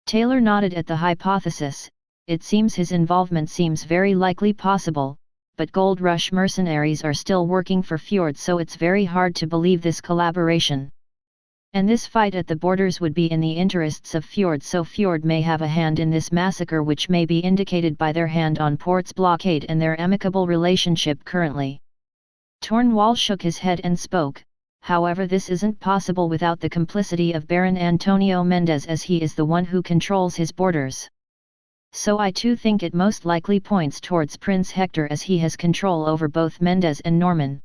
Taylor nodded at the hypothesis. "It seems his involvement seems very likely possible, but Gold Rush mercenaries are still working for Fjord so it's very hard to believe this collaboration. And this fight at the borders would be in the interests of Fjord so Fjord may have a hand in this massacre which may be indicated by their hand on Port's blockade and their amicable relationship currently." Tornwall shook his head and spoke, however this isn't possible without the complicity of Baron Antonio Mendez, as he is the one who controls his borders. So I too think it most likely points towards Prince Hector, as he has control over both Mendez and Norman.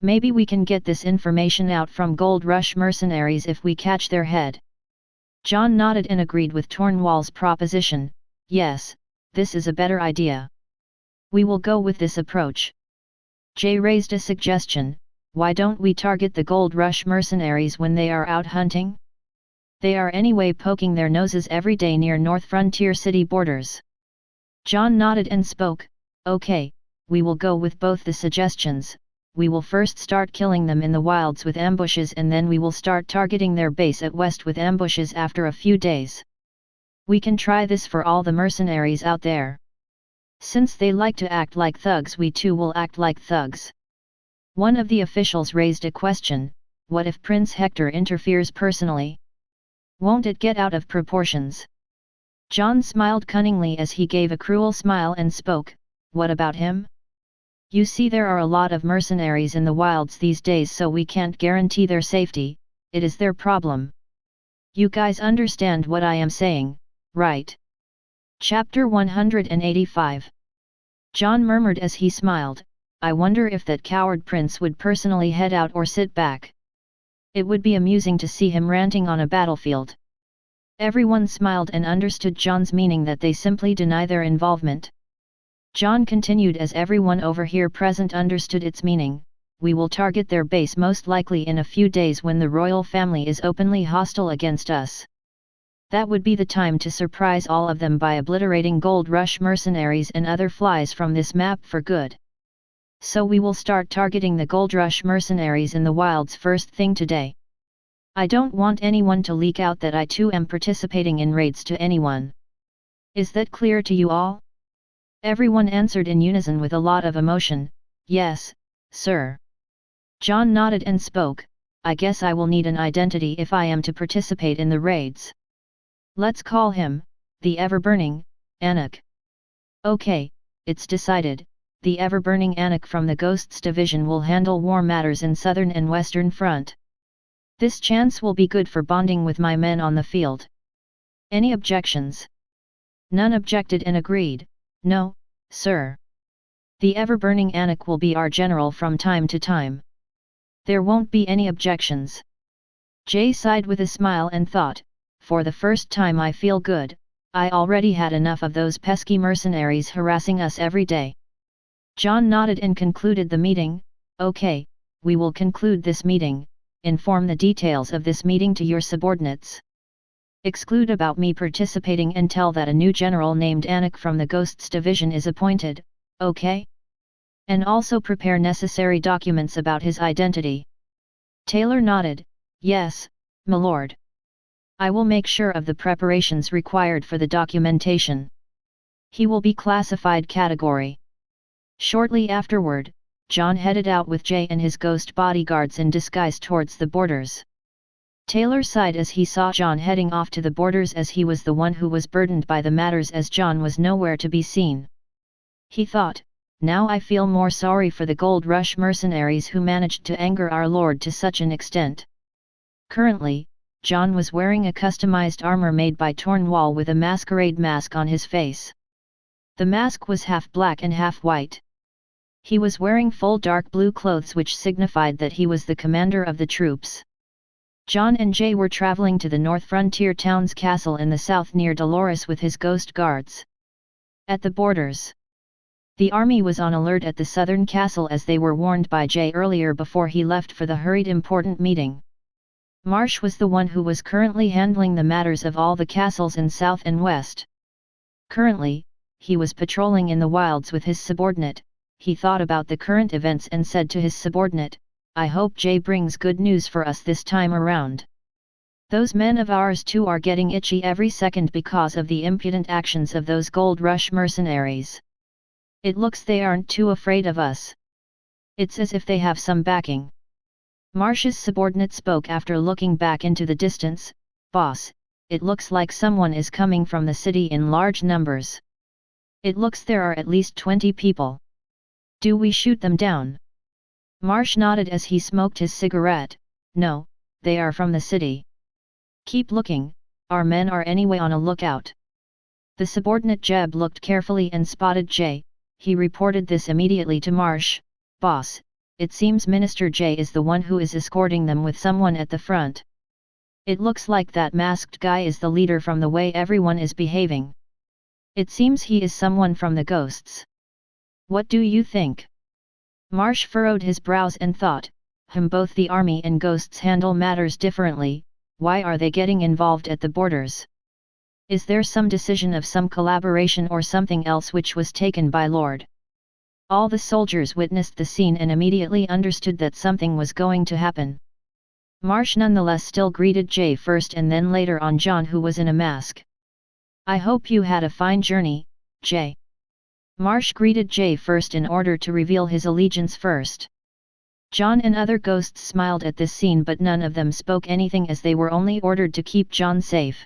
Maybe we can get this information out from Gold Rush mercenaries if we catch their head. John nodded and agreed with Tornwall's proposition. Yes, this is a better idea. We will go with this approach. Jay raised a suggestion. Why don't we target the Gold Rush mercenaries when they are out hunting? They are anyway poking their noses every day near North Frontier city borders. John nodded and spoke. Okay, we will go with both the suggestions. We will first start killing them in the wilds with ambushes, and then we will start targeting their base at west with ambushes after a few days. We can try this for all the mercenaries out there. Since they like to act like thugs, we too will act like thugs. One of the officials raised a question. What if Prince Hector interferes personally? Won't it get out of proportions? John smiled cunningly as he gave a cruel smile and spoke. What about him? You see, there are a lot of mercenaries in the wilds these days, so we can't guarantee their safety. It is their problem. You guys understand what I am saying, right? Chapter 185. John murmured as he smiled. I wonder if that coward prince would personally head out or sit back. It would be amusing to see him ranting on a battlefield. Everyone smiled and understood John's meaning, that they simply deny their involvement. John continued, as everyone over here present understood its meaning. We will target their base most likely in a few days when the royal family is openly hostile against us. That would be the time to surprise all of them by obliterating Gold Rush mercenaries and other flies from this map for good. So we will start targeting the Gold Rush mercenaries in the wilds first thing today. I don't want anyone to leak out that I too am participating in raids to anyone. Is that clear to you all? Everyone answered in unison with a lot of emotion. Yes, sir. John nodded and spoke. I guess I will need an identity if I am to participate in the raids. Let's call him, the ever-burning, Anik. Okay, it's decided. The ever-burning Anik from the Ghosts Division will handle war matters in Southern and Western Front. This chance will be good for bonding with my men on the field. Any objections? None objected and agreed. No, sir. The ever-burning Anik will be our general from time to time. There won't be any objections. Jay sighed with a smile and thought, for the first time I feel good. I already had enough of those pesky mercenaries harassing us every day. John nodded and concluded the meeting. Okay, we will conclude this meeting. Inform the details of this meeting to your subordinates. Exclude about me participating and tell that a new general named Anik from the Ghosts Division is appointed, okay? And also prepare necessary documents about his identity. Taylor nodded. Yes, my lord. I will make sure of the preparations required for the documentation. He will be classified category. Shortly afterward, John headed out with Jay and his ghost bodyguards in disguise towards the borders. Taylor sighed as he saw John heading off to the borders, as he was the one who was burdened by the matters, as John was nowhere to be seen. He thought, now I feel more sorry for the Gold Rush mercenaries who managed to anger our lord to such an extent. Currently, John was wearing a customized armor made by Tornwall with a masquerade mask on his face. The mask was half black and half white. He was wearing full dark blue clothes, which signified that he was the commander of the troops. John and Jay were traveling to the North Frontier town's castle in the south near Dolores with his ghost guards. At the borders, the army was on alert at the southern castle, as they were warned by Jay earlier before he left for the hurried important meeting. Marsh was the one who was currently handling the matters of all the castles in south and west. Currently, he was patrolling in the wilds with his subordinate. He thought about the current events and said to his subordinate, I hope Jay brings good news for us this time around. Those men of ours too are getting itchy every second because of the impudent actions of those Gold Rush mercenaries. It looks they aren't too afraid of us. It's as if they have some backing. Marsh's subordinate spoke after looking back into the distance. Boss, it looks like someone is coming from the city in large numbers. It looks there are at least 20 people. Do we shoot them down? Marsh nodded as he smoked his cigarette. No, they are from the city. Keep looking, our men are anyway on a lookout. The subordinate Jeb looked carefully and spotted J. He reported this immediately to Marsh. Boss, it seems Minister J is the one who is escorting them with someone at the front. It looks like that masked guy is the leader from the way everyone is behaving. It seems he is someone from the ghosts. What do you think? Marsh furrowed his brows and thought, both the army and ghosts handle matters differently, why are they getting involved at the borders? Is there some decision of some collaboration or something else which was taken by Lord? All the soldiers witnessed the scene and immediately understood that something was going to happen. Marsh nonetheless still greeted Jay first and then later on John, who was in a mask. I hope you had a fine journey, Jay. Marsh greeted Jay first in order to reveal his allegiance first. John and other ghosts smiled at this scene, but none of them spoke anything as they were only ordered to keep John safe.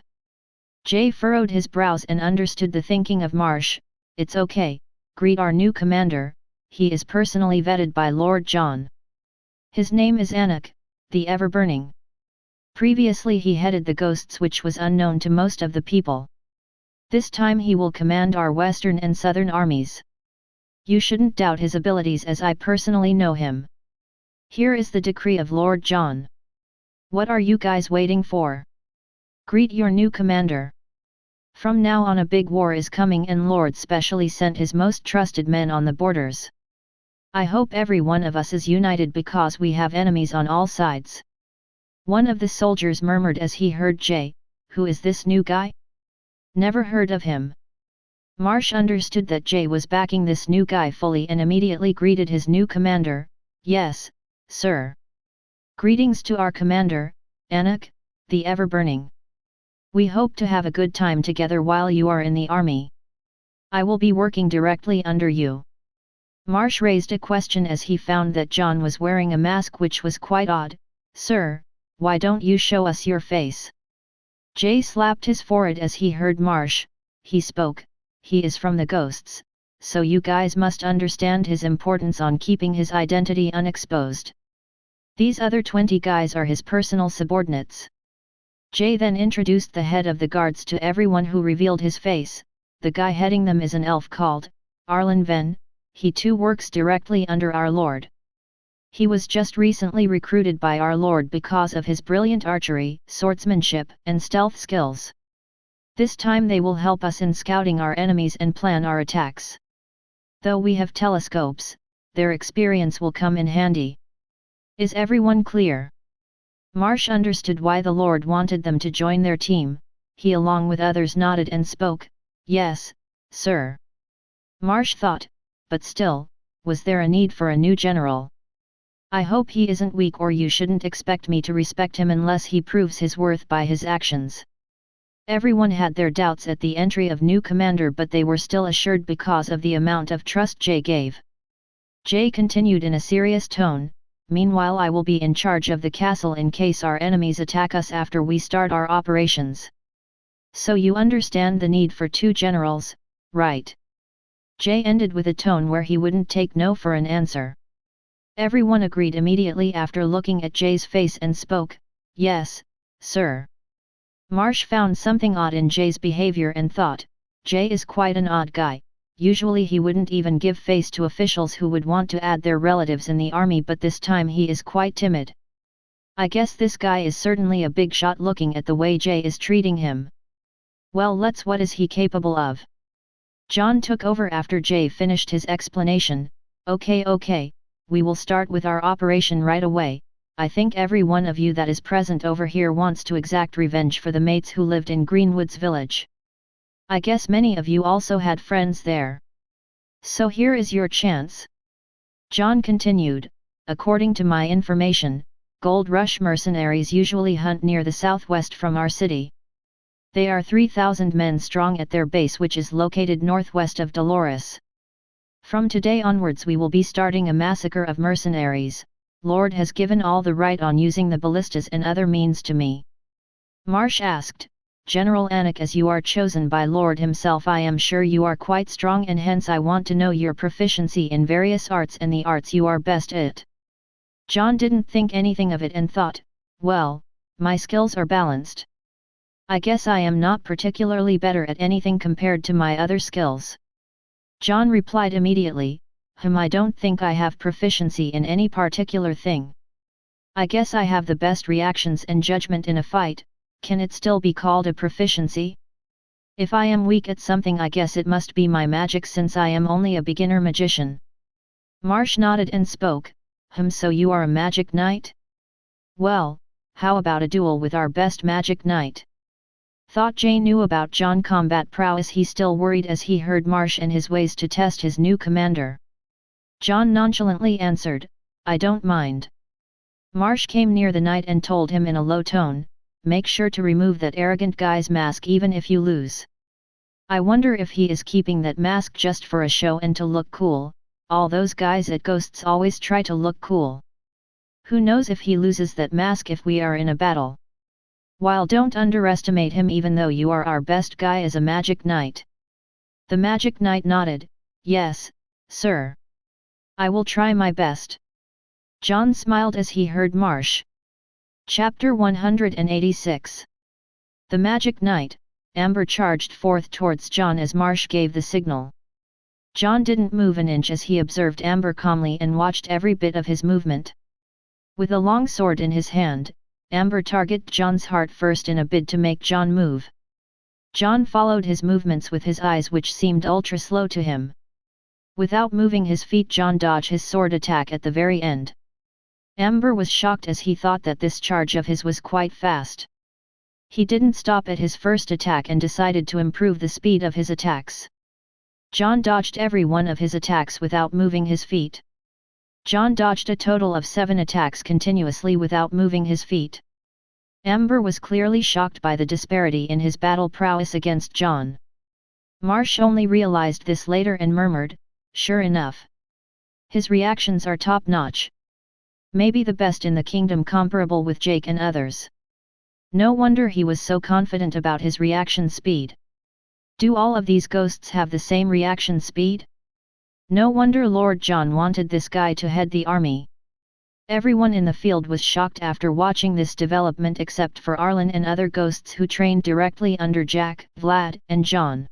Jay furrowed his brows and understood the thinking of Marsh. It's okay, greet our new commander, he is personally vetted by Lord John. His name is Anik, the Ever-Burning. Previously he headed the ghosts, which was unknown to most of the people. This time he will command our western and southern armies. You shouldn't doubt his abilities, as I personally know him. Here is the decree of Lord John. What are you guys waiting for? Greet your new commander. From now on a big war is coming, and Lord specially sent his most trusted men on the borders. I hope every one of us is united because we have enemies on all sides. One of the soldiers murmured as he heard Jay, who is this new guy? Never heard of him. Marsh understood that Jay was backing this new guy fully and immediately greeted his new commander. Yes, sir. Greetings to our commander, Anik, the Ever-Burning. We hope to have a good time together while you are in the army. I will be working directly under you. Marsh raised a question as he found that John was wearing a mask, which was quite odd. Sir, why don't you show us your face? Jay slapped his forehead as he heard Marsh. He spoke, he is from the ghosts, so you guys must understand his importance on keeping his identity unexposed. These other 20 guys are his personal subordinates. Jay then introduced the head of the guards to everyone, who revealed his face. The guy heading them is an elf called Arlen Ven. He too works directly under our Lord. He was just recently recruited by our Lord because of his brilliant archery, swordsmanship, and stealth skills. This time they will help us in scouting our enemies and plan our attacks. Though we have telescopes, their experience will come in handy. Is everyone clear? Marsh understood why the Lord wanted them to join their team. He along with others nodded and spoke, yes, sir. Marsh thought, but still, was there a need for a new general? I hope he isn't weak, or you shouldn't expect me to respect him unless he proves his worth by his actions. Everyone had their doubts at the entry of new commander, but they were still assured because of the amount of trust Jay gave. Jay continued in a serious tone, meanwhile I will be in charge of the castle in case our enemies attack us after we start our operations. So you understand the need for 2 generals, right? Jay ended with a tone where he wouldn't take no for an answer. Everyone agreed immediately after looking at Jay's face and spoke, yes, sir. Marsh found something odd in Jay's behavior and thought, Jay is quite an odd guy. Usually he wouldn't even give face to officials who would want to add their relatives in the army, but this time he is quite timid. I guess this guy is certainly a big shot looking at the way Jay is treating him. Well, what is he capable of? John took over after Jay finished his explanation. Okay, we will start with our operation right away. I think every one of you that is present over here wants to exact revenge for the mates who lived in Greenwood's village. I guess many of you also had friends there. So here is your chance. John continued, according to my information, Gold Rush mercenaries usually hunt near the southwest from our city. They are 3,000 men strong at their base, which is located northwest of Dolores. From today onwards we will be starting a massacre of mercenaries. Lord has given all the right on using the ballistas and other means to me. Marsh asked, General Anik, as you are chosen by Lord himself, I am sure you are quite strong, and hence I want to know your proficiency in various arts and the arts you are best at. John didn't think anything of it and thought, well, my skills are balanced. I guess I am not particularly better at anything compared to my other skills. John replied immediately, I don't think I have proficiency in any particular thing. I guess I have the best reactions and judgment in a fight. Can it still be called a proficiency? If I am weak at something, I guess it must be my magic, since I am only a beginner magician. Marsh nodded and spoke, so you are a magic knight? Well, how about a duel with our best magic knight? Thought Jay knew about John combat prowess. He still worried as he heard Marsh and his ways to test his new commander. John nonchalantly answered, I don't mind. Marsh came near the knight and told him in a low tone, make sure to remove that arrogant guy's mask even if you lose. I wonder if he is keeping that mask just for a show and to look cool. All those guys at Ghosts always try to look cool. Who knows if he loses that mask if we are in a battle. While don't underestimate him, even though you are our best guy as a magic knight. The magic knight nodded, yes, sir. I will try my best. John smiled as he heard Marsh. Chapter 186. The Magic Knight, Amber charged forth towards John as Marsh gave the signal. John didn't move an inch as he observed Amber calmly and watched every bit of his movement. With a long sword in his hand, Amber targeted John's heart first in a bid to make John move. John followed his movements with his eyes, which seemed ultra slow to him. Without moving his feet, John dodged his sword attack at the very end. Amber was shocked as he thought that this charge of his was quite fast. He didn't stop at his first attack and decided to improve the speed of his attacks. John dodged every one of his attacks without moving his feet. John dodged a total of 7 attacks continuously without moving his feet. Amber was clearly shocked by the disparity in his battle prowess against John. Marsh only realized this later and murmured, sure enough. His reactions are top-notch. Maybe the best in the kingdom, comparable with Jake and others. No wonder he was so confident about his reaction speed. Do all of these ghosts have the same reaction speed? No wonder Lord John wanted this guy to head the army. Everyone in the field was shocked after watching this development except for Arlen and other ghosts who trained directly under Jack, Vlad, and John.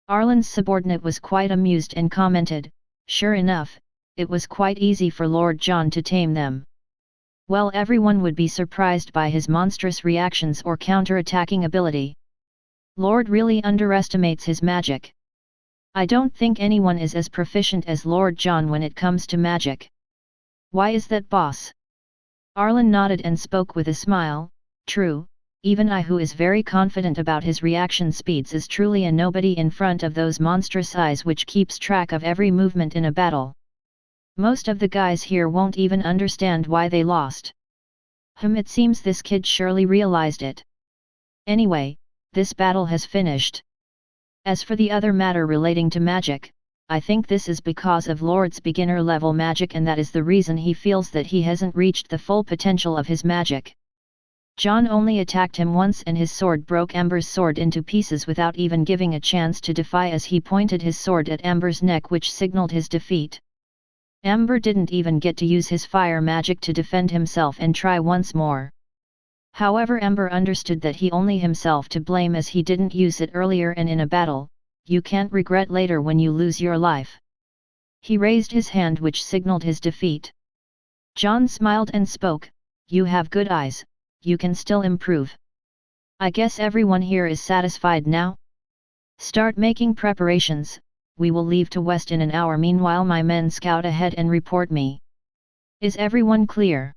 Arlen's subordinate was quite amused and commented, sure enough, it was quite easy for Lord John to tame them. Well, everyone would be surprised by his monstrous reactions or counter-attacking ability. Lord really underestimates his magic. I don't think anyone is as proficient as Lord John when it comes to magic. Why is that, boss? Arlen nodded and spoke with a smile, true, even I, who is very confident about his reaction speeds, is truly a nobody in front of those monstrous eyes which keeps track of every movement in a battle. Most of the guys here won't even understand why they lost. It seems this kid surely realized it. Anyway, this battle has finished. As for the other matter relating to magic, I think this is because of Lord's beginner level magic, and that is the reason he feels that he hasn't reached the full potential of his magic. John only attacked him once and his sword broke Amber's sword into pieces without even giving a chance to defy, as he pointed his sword at Amber's neck, which signaled his defeat. Amber didn't even get to use his fire magic to defend himself and try once more. However, Amber understood that he only himself to blame as he didn't use it earlier, and in a battle, you can't regret later when you lose your life. He raised his hand, which signaled his defeat. John smiled and spoke, you have good eyes, you can still improve. I guess everyone here is satisfied now? Start making preparations. We will leave to west in an hour. Meanwhile, my men scout ahead and report me. Is everyone clear?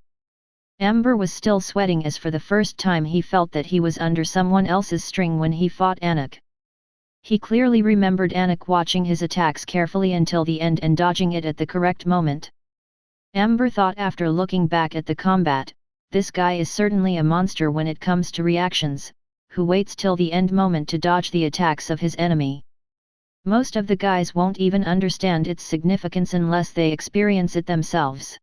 Amber was still sweating, as for the first time he felt that he was under someone else's string when he fought Anik. He clearly remembered Anik watching his attacks carefully until the end and dodging it at the correct moment. Amber thought after looking back at the combat, this guy is certainly a monster when it comes to reactions, who waits till the end moment to dodge the attacks of his enemy. Most of the guys won't even understand its significance unless they experience it themselves.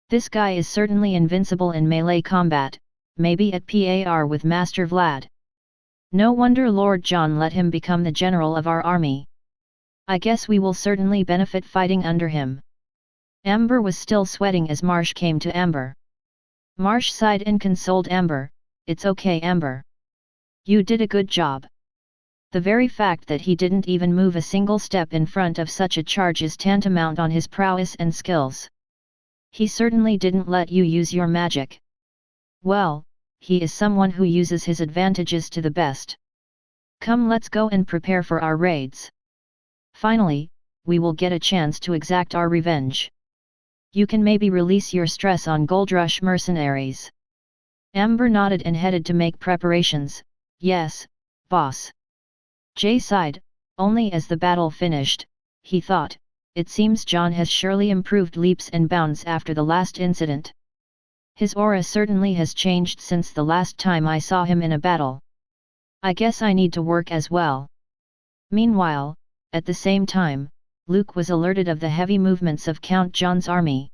This guy is certainly invincible in melee combat, maybe at par with Master Vlad. No wonder Lord John let him become the general of our army. I guess we will certainly benefit fighting under him. Amber was still sweating as Marsh came to Amber. Marsh sighed and consoled Amber, "It's okay, Amber. You did a good job." The very fact that he didn't even move a single step in front of such a charge is tantamount on his prowess and skills. He certainly didn't let you use your magic. Well, he is someone who uses his advantages to the best. Come, let's go and prepare for our raids. Finally, we will get a chance to exact our revenge. You can maybe release your stress on Gold Rush mercenaries. Amber nodded and headed to make preparations. Yes, boss. Jay sighed, only as the battle finished, he thought, it seems John has surely improved leaps and bounds after the last incident. His aura certainly has changed since the last time I saw him in a battle. I guess I need to work as well. Meanwhile, at the same time, Luke was alerted of the heavy movements of Count John's army.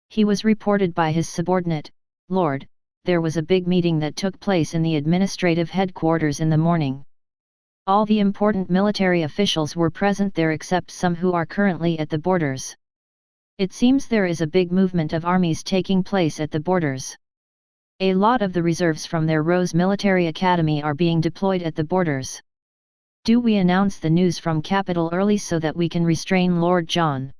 He was reported by his subordinate, "Lord, there was a big meeting that took place in the administrative headquarters in the morning. All the important military officials were present there except some who are currently at the borders. It seems there is a big movement of armies taking place at the borders. A lot of the reserves from their Rose Military Academy are being deployed at the borders. Do we announce the news from capital early so that we can restrain Lord John?"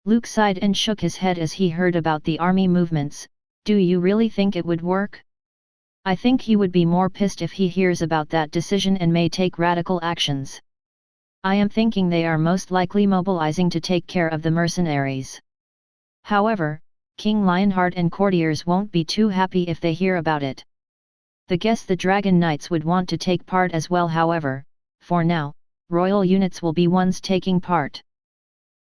Luke sighed and shook his head as he heard about the army movements. "Do you really think it would work? I think he would be more pissed if he hears about that decision and may take radical actions. I am thinking they are most likely mobilizing to take care of the mercenaries. However, King Lionheart and courtiers won't be too happy if they hear about it. I guess the Dragon Knights would want to take part as well. However, for now, royal units will be ones taking part."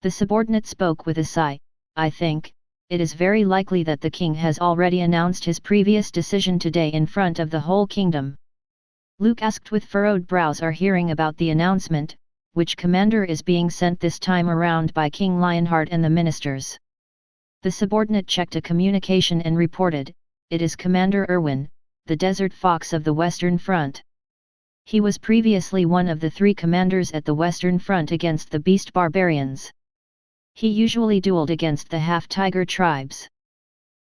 The subordinate spoke with a sigh. "I think it is very likely that the king has already announced his previous decision today in front of the whole kingdom." Luke asked with furrowed brows, "Are hearing about the announcement, which commander is being sent this time around by King Lionheart and the ministers?" The subordinate checked a communication and reported, "It is Commander Irwin, the Desert Fox of the Western Front. He was previously one of the 3 commanders at the Western Front against the Beast Barbarians. He usually dueled against the half-tiger tribes.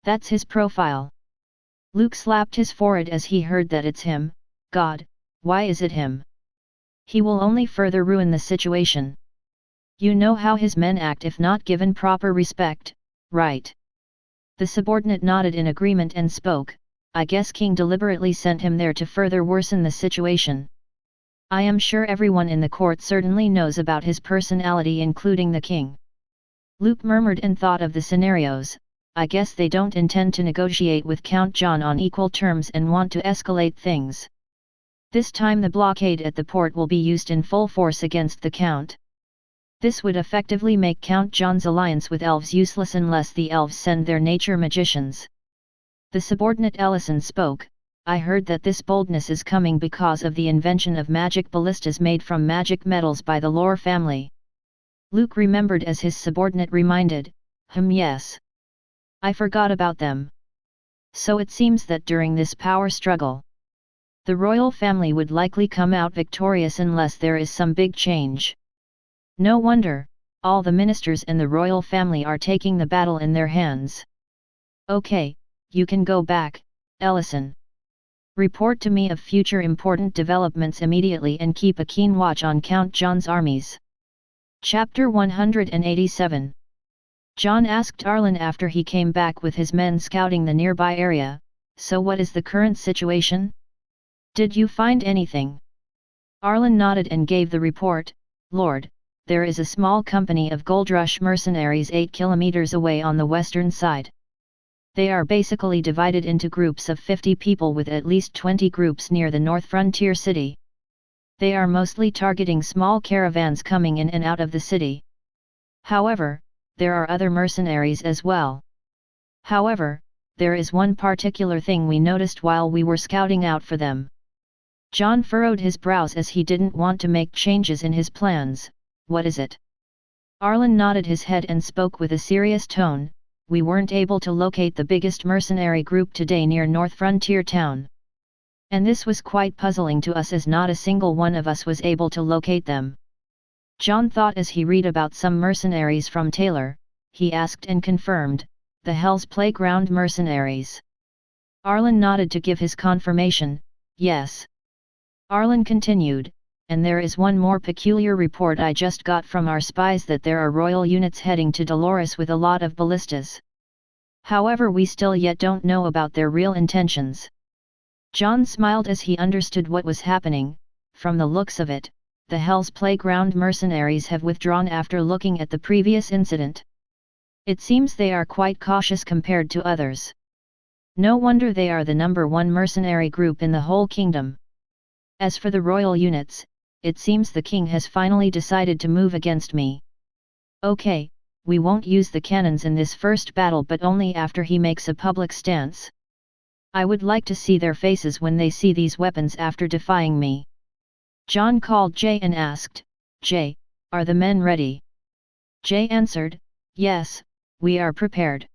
That's his profile." Luke slapped his forehead as he heard that. "It's him. God, why is it him? He will only further ruin the situation. You know how his men act if not given proper respect, right?" The subordinate nodded in agreement and spoke, "I guess King deliberately sent him there to further worsen the situation. I am sure everyone in the court certainly knows about his personality, including the king." Luke murmured and thought of the scenarios. "I guess they don't intend to negotiate with Count John on equal terms and want to escalate things. This time the blockade at the port will be used in full force against the Count. This would effectively make Count John's alliance with elves useless unless the elves send their nature magicians." The subordinate Ellison spoke, "I heard that this boldness is coming because of the invention of magic ballistas made from magic metals by the Lore family." Luke remembered as his subordinate reminded, Yes. I forgot about them. So it seems that during this power struggle, the royal family would likely come out victorious unless there is some big change. No wonder, all the ministers and the royal family are taking the battle in their hands. Okay, you can go back, Ellison. Report to me of future important developments immediately and keep a keen watch on Count John's armies." Chapter 187. John asked Arlen after he came back with his men scouting the nearby area, "So what is the current situation? Did you find anything?" Arlen nodded and gave the report, "Lord, there is a small company of Gold Rush mercenaries 8 kilometers away on the western side. They are basically divided into groups of 50 people with at least 20 groups near the north frontier city. They are mostly targeting small caravans coming in and out of the city. However, there are other mercenaries as well. However, there is one particular thing we noticed while we were scouting out for them." John furrowed his brows as he didn't want to make changes in his plans. "What is it?" Arlen nodded his head and spoke with a serious tone, "We weren't able to locate the biggest mercenary group today near North Frontier Town. And this was quite puzzling to us as not a single one of us was able to locate them." John thought as he read about some mercenaries from Taylor, he asked and confirmed, the Hell's Playground mercenaries. Arlen nodded to give his confirmation, yes. Arlen continued, and there is one more peculiar report I just got from our spies that there are royal units heading to Dolores with a lot of ballistas. However, we still yet don't know about their real intentions. John smiled as he understood what was happening. From the looks of it, the Hell's Playground mercenaries have withdrawn after looking at the previous incident. It seems they are quite cautious compared to others. No wonder they are the #1 mercenary group in the whole kingdom. As for the royal units, it seems the king has finally decided to move against me. Okay, we won't use the cannons in this first battle, but only after he makes a public stance. I would like to see their faces when they see these weapons after defying me. John called Jay and asked, Jay, are the men ready? Jay answered, yes, we are prepared.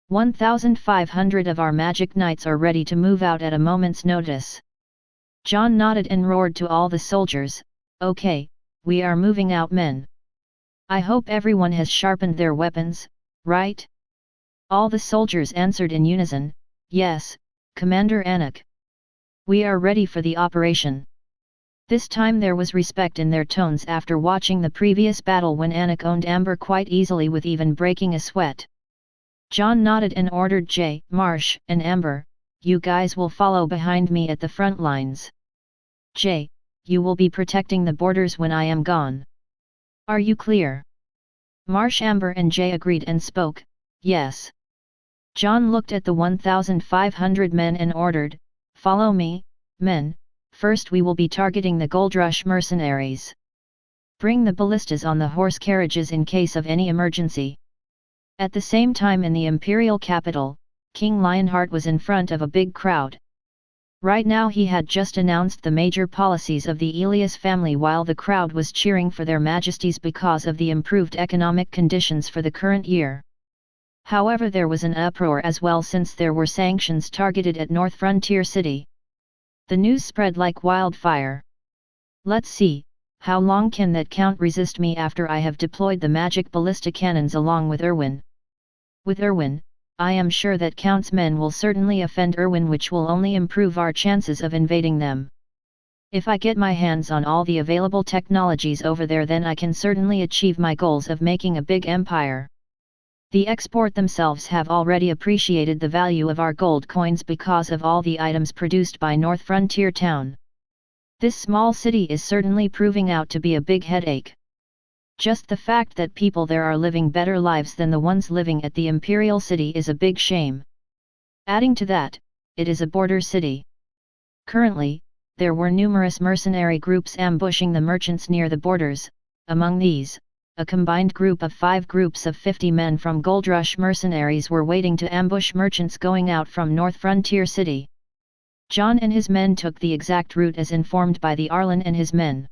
1,500 of our magic knights are ready to move out at a moment's notice. John nodded and roared to all the soldiers, okay, we are moving out, men. I hope everyone has sharpened their weapons, right? All the soldiers answered in unison, yes, Commander Anik. We are ready for the operation. This time there was respect in their tones after watching the previous battle when Anik owned Amber quite easily with even breaking a sweat. John nodded and ordered Jay, Marsh, and Amber, you guys will follow behind me at the front lines. Jay, you will be protecting the borders when I am gone. Are you clear? Marsh, Amber and Jay agreed and spoke, yes. John looked at the 1,500 men and ordered, follow me, men, first we will be targeting the Gold Rush mercenaries. Bring the ballistas on the horse carriages in case of any emergency. At the same time in the Imperial capital, King Lionheart was in front of a big crowd. Right now he had just announced the major policies of the Elias family while the crowd was cheering for their majesties because of the improved economic conditions for the current year. However, there was an uproar as well since there were sanctions targeted at North Frontier City. The news spread like wildfire. Let's see, how long can that count resist me after I have deployed the magic ballista cannons along with Irwin? With Irwin, I am sure that Count's men will certainly offend Irwin, which will only improve our chances of invading them. If I get my hands on all the available technologies over there, then I can certainly achieve my goals of making a big empire. The export themselves have already appreciated the value of our gold coins because of all the items produced by North Frontier Town. This small city is certainly proving out to be a big headache. Just the fact that people there are living better lives than the ones living at the Imperial City is a big shame. Adding to that, it is a border city. Currently, there were numerous mercenary groups ambushing the merchants near the borders. Among these, a combined group of 5 groups of 50 men from Gold Rush mercenaries were waiting to ambush merchants going out from North Frontier City. John and his men took the exact route as informed by the Arlen and his men.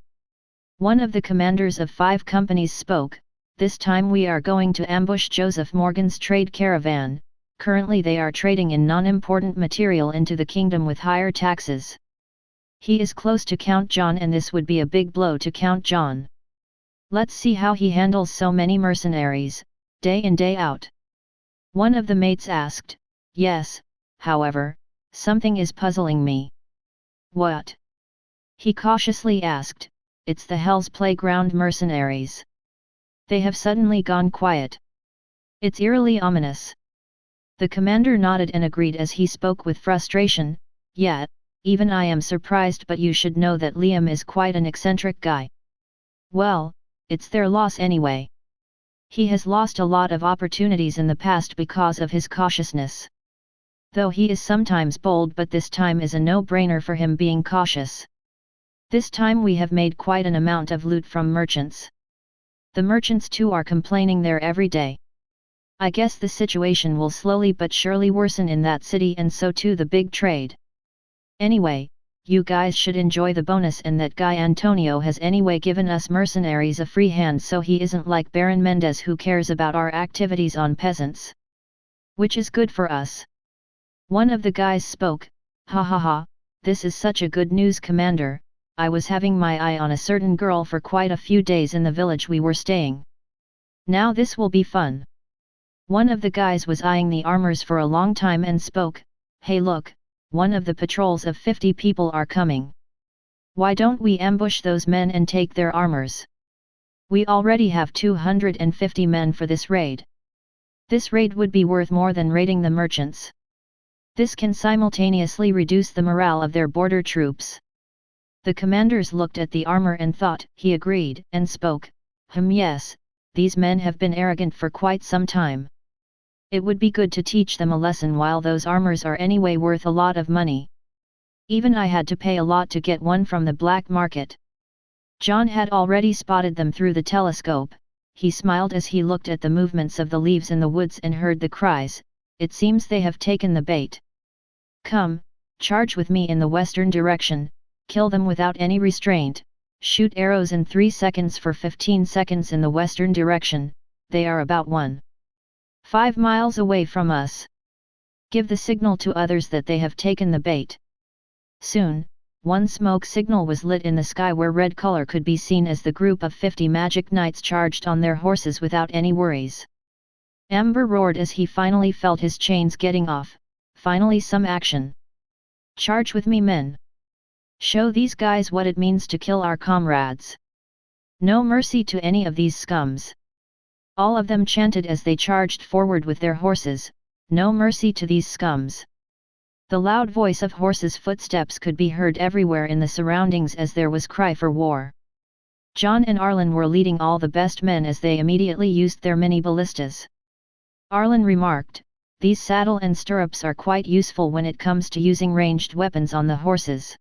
One of the commanders of 5 companies spoke, this time we are going to ambush Joseph Morgan's trade caravan. Currently they are trading in non-important material into the kingdom with higher taxes. He is close to Count John and this would be a big blow to Count John. Let's see how he handles so many mercenaries, day in day out. One of the mates asked, yes, however, something is puzzling me. What? He cautiously asked, it's the Hell's Playground mercenaries. They have suddenly gone quiet. It's eerily ominous. The commander nodded and agreed as he spoke with frustration, yeah, even I am surprised, but you should know that Liam is quite an eccentric guy. Well, it's their loss anyway. He has lost a lot of opportunities in the past because of his cautiousness. Though he is sometimes bold, but this time is a no-brainer for him being cautious. This time we have made quite an amount of loot from merchants. The merchants too are complaining there every day. I guess the situation will slowly but surely worsen in that city, and so too the big trade. Anyway, you guys should enjoy the bonus, and that guy Antonio has anyway given us mercenaries a free hand, so he isn't like Baron Mendez who cares about our activities on peasants. Which is good for us. One of the guys spoke, ha ha ha, this is such a good news, Commander. I was having my eye on a certain girl for quite a few days in the village we were staying. Now this will be fun. One of the guys was eyeing the armors for a long time and spoke, "Hey look, one of the patrols of 50 people are coming. Why don't we ambush those men and take their armors? We already have 250 men for this raid. This raid would be worth more than raiding the merchants. This can simultaneously reduce the morale of their border troops." The commanders looked at the armor and thought. He agreed, and spoke, Yes, these men have been arrogant for quite some time. It would be good to teach them a lesson while those armors are anyway worth a lot of money. Even I had to pay a lot to get one from the black market." John had already spotted them through the telescope. He smiled as he looked at the movements of the leaves in the woods and heard the cries, "It seems they have taken the bait. Come, charge with me in the western direction, kill them without any restraint, shoot arrows in 3 seconds for 15 seconds in the western direction, they are about 1.5 miles away from us. Give the signal to others that they have taken the bait." Soon, one smoke signal was lit in the sky where red color could be seen as the group of 50 magic knights charged on their horses without any worries. Amber roared as he finally felt his chains getting off. Finally some action. "Charge with me, men. Show these guys what it means to kill our comrades. No mercy to any of these scums." All of them chanted as they charged forward with their horses, "No mercy to these scums." The loud voice of horses' footsteps could be heard everywhere in the surroundings as there was cry for war. John and Arlen were leading all the best men as they immediately used their mini ballistas. Arlen remarked, "These saddle and stirrups are quite useful when it comes to using ranged weapons on the horses."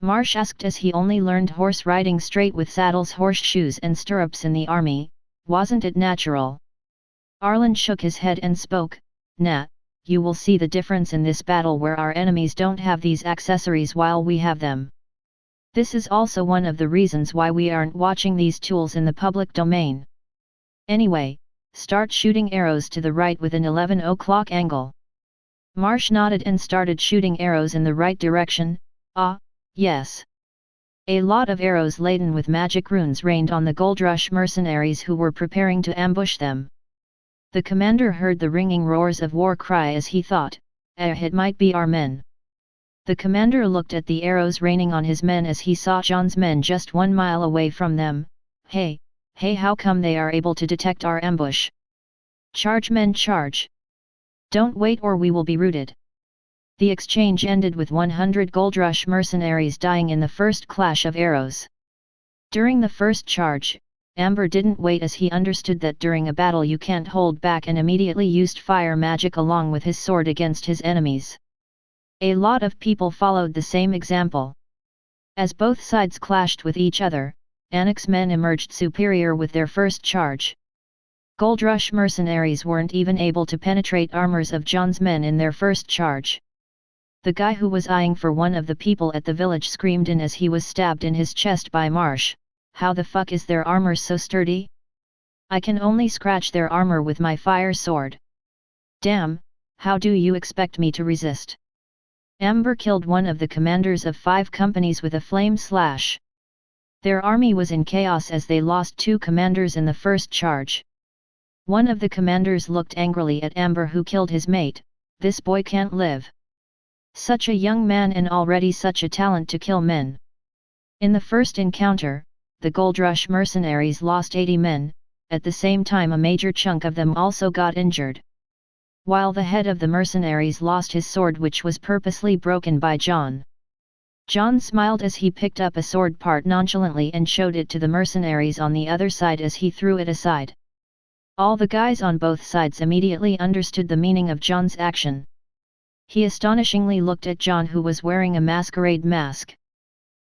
Marsh asked as he only learned horse riding straight with saddles, horseshoes and stirrups in the army, "Wasn't it natural?" Arlen shook his head and spoke, "Nah, you will see the difference in this battle where our enemies don't have these accessories while we have them. This is also one of the reasons why we aren't watching these tools in the public domain. Anyway, start shooting arrows to the right with an 11 o'clock angle." Marsh nodded and started shooting arrows in the right direction. "Ah, yes." A lot of arrows laden with magic runes rained on the Gold Rush mercenaries who were preparing to ambush them. The commander heard the ringing roars of war cry as he thought, it might be our men." The commander looked at the arrows raining on his men as he saw John's men just 1 mile away from them. Hey, how come they are able to detect our ambush? Charge, men, charge! Don't wait or we will be routed." The exchange ended with 100 Gold Rush mercenaries dying in the first clash of arrows. During the first charge, Amber didn't wait as he understood that during a battle you can't hold back and immediately used fire magic along with his sword against his enemies. A lot of people followed the same example. As both sides clashed with each other, Anik's men emerged superior with their first charge. Gold Rush mercenaries weren't even able to penetrate armors of John's men in their first charge. The guy who was eyeing for one of the people at the village screamed in as he was stabbed in his chest by Marsh, "How the fuck is their armor so sturdy? I can only scratch their armor with my fire sword. Damn, how do you expect me to resist?" Amber killed one of the commanders of 5 companies with a flame slash. Their army was in chaos as they lost 2 commanders in the first charge. One of the commanders looked angrily at Amber who killed his mate. "This boy can't live. Such a young man and already such a talent to kill men." In the first encounter, the Gold Rush mercenaries lost 80 men, at the same time a major chunk of them also got injured. While the head of the mercenaries lost his sword which was purposely broken by John. John smiled as he picked up a sword part nonchalantly and showed it to the mercenaries on the other side as he threw it aside. All the guys on both sides immediately understood the meaning of John's action. He astonishingly looked at John who was wearing a masquerade mask.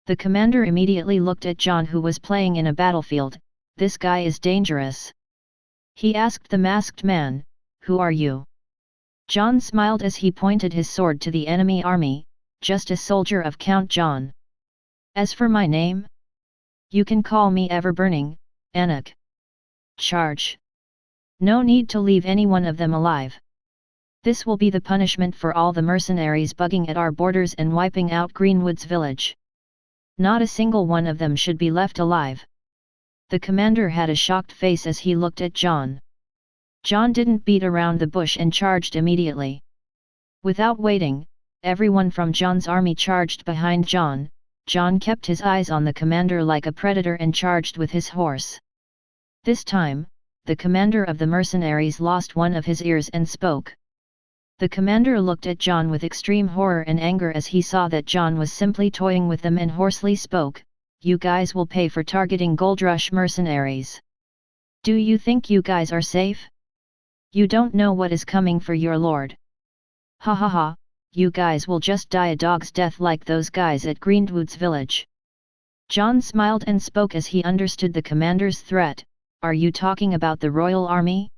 The commander immediately looked at John who was playing in a battlefield. "This guy is dangerous." He asked the masked man, "Who are you?" John smiled as he pointed his sword to the enemy army, "Just a soldier of Count John. As for my name? You can call me Ever-Burning, Anik. Charge! No need to leave any one of them alive. This will be the punishment for all the mercenaries bugging at our borders and wiping out Greenwood's village. Not a single one of them should be left alive." The commander had a shocked face as he looked at John. John didn't beat around the bush and charged immediately. Without waiting, everyone from John's army charged behind John. John kept his eyes on the commander like a predator and charged with his horse. This time, the commander of the mercenaries lost one of his ears and spoke. The commander looked at John with extreme horror and anger as he saw that John was simply toying with them and hoarsely spoke, "You guys will pay for targeting Gold Rush mercenaries. Do you think you guys are safe? You don't know what is coming for your lord. Ha ha ha, you guys will just die a dog's death like those guys at Greenwood's village." John smiled and spoke as he understood the commander's threat. "Are you talking about the royal army?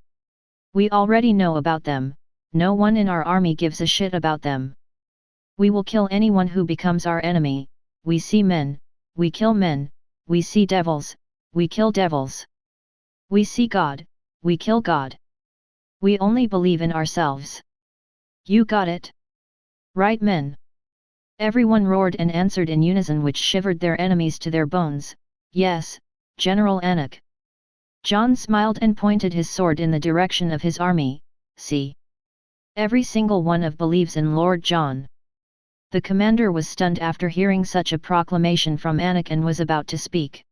We already know about them. No one in our army gives a shit about them. We will kill anyone who becomes our enemy. We see men, we kill men. We see devils, we kill devils. We see God, we kill God. We only believe in ourselves. You got it? Right, men?" Everyone roared and answered in unison, which shivered their enemies to their bones. "Yes, General Anik." John smiled and pointed his sword in the direction of his army. "See. Every single one of believes in Lord John." The commander was stunned after hearing such a proclamation from Anik and was about to speak.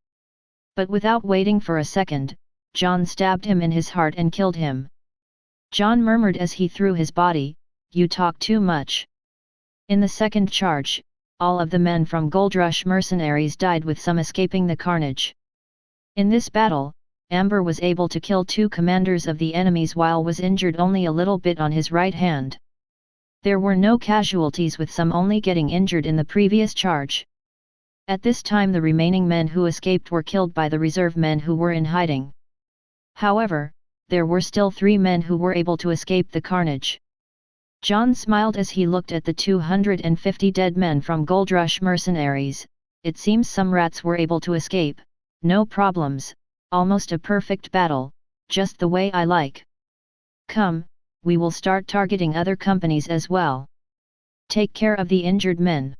But without waiting for a second, John stabbed him in his heart and killed him. John murmured as he threw his body, "You talk too much." In the second charge, all of the men from Gold Rush mercenaries died, with some escaping the carnage. In this battle, Amber was able to kill 2 commanders of the enemies while was injured only a little bit on his right hand. There were no casualties, with some only getting injured in the previous charge. At this time the remaining men who escaped were killed by the reserve men who were in hiding. However, there were still 3 men who were able to escape the carnage. John smiled as he looked at the 250 dead men from Gold Rush mercenaries. It seems some rats were able to escape. No problems. Almost a perfect battle, just the way I like. Come, we will start targeting other companies as well. Take care of the injured men.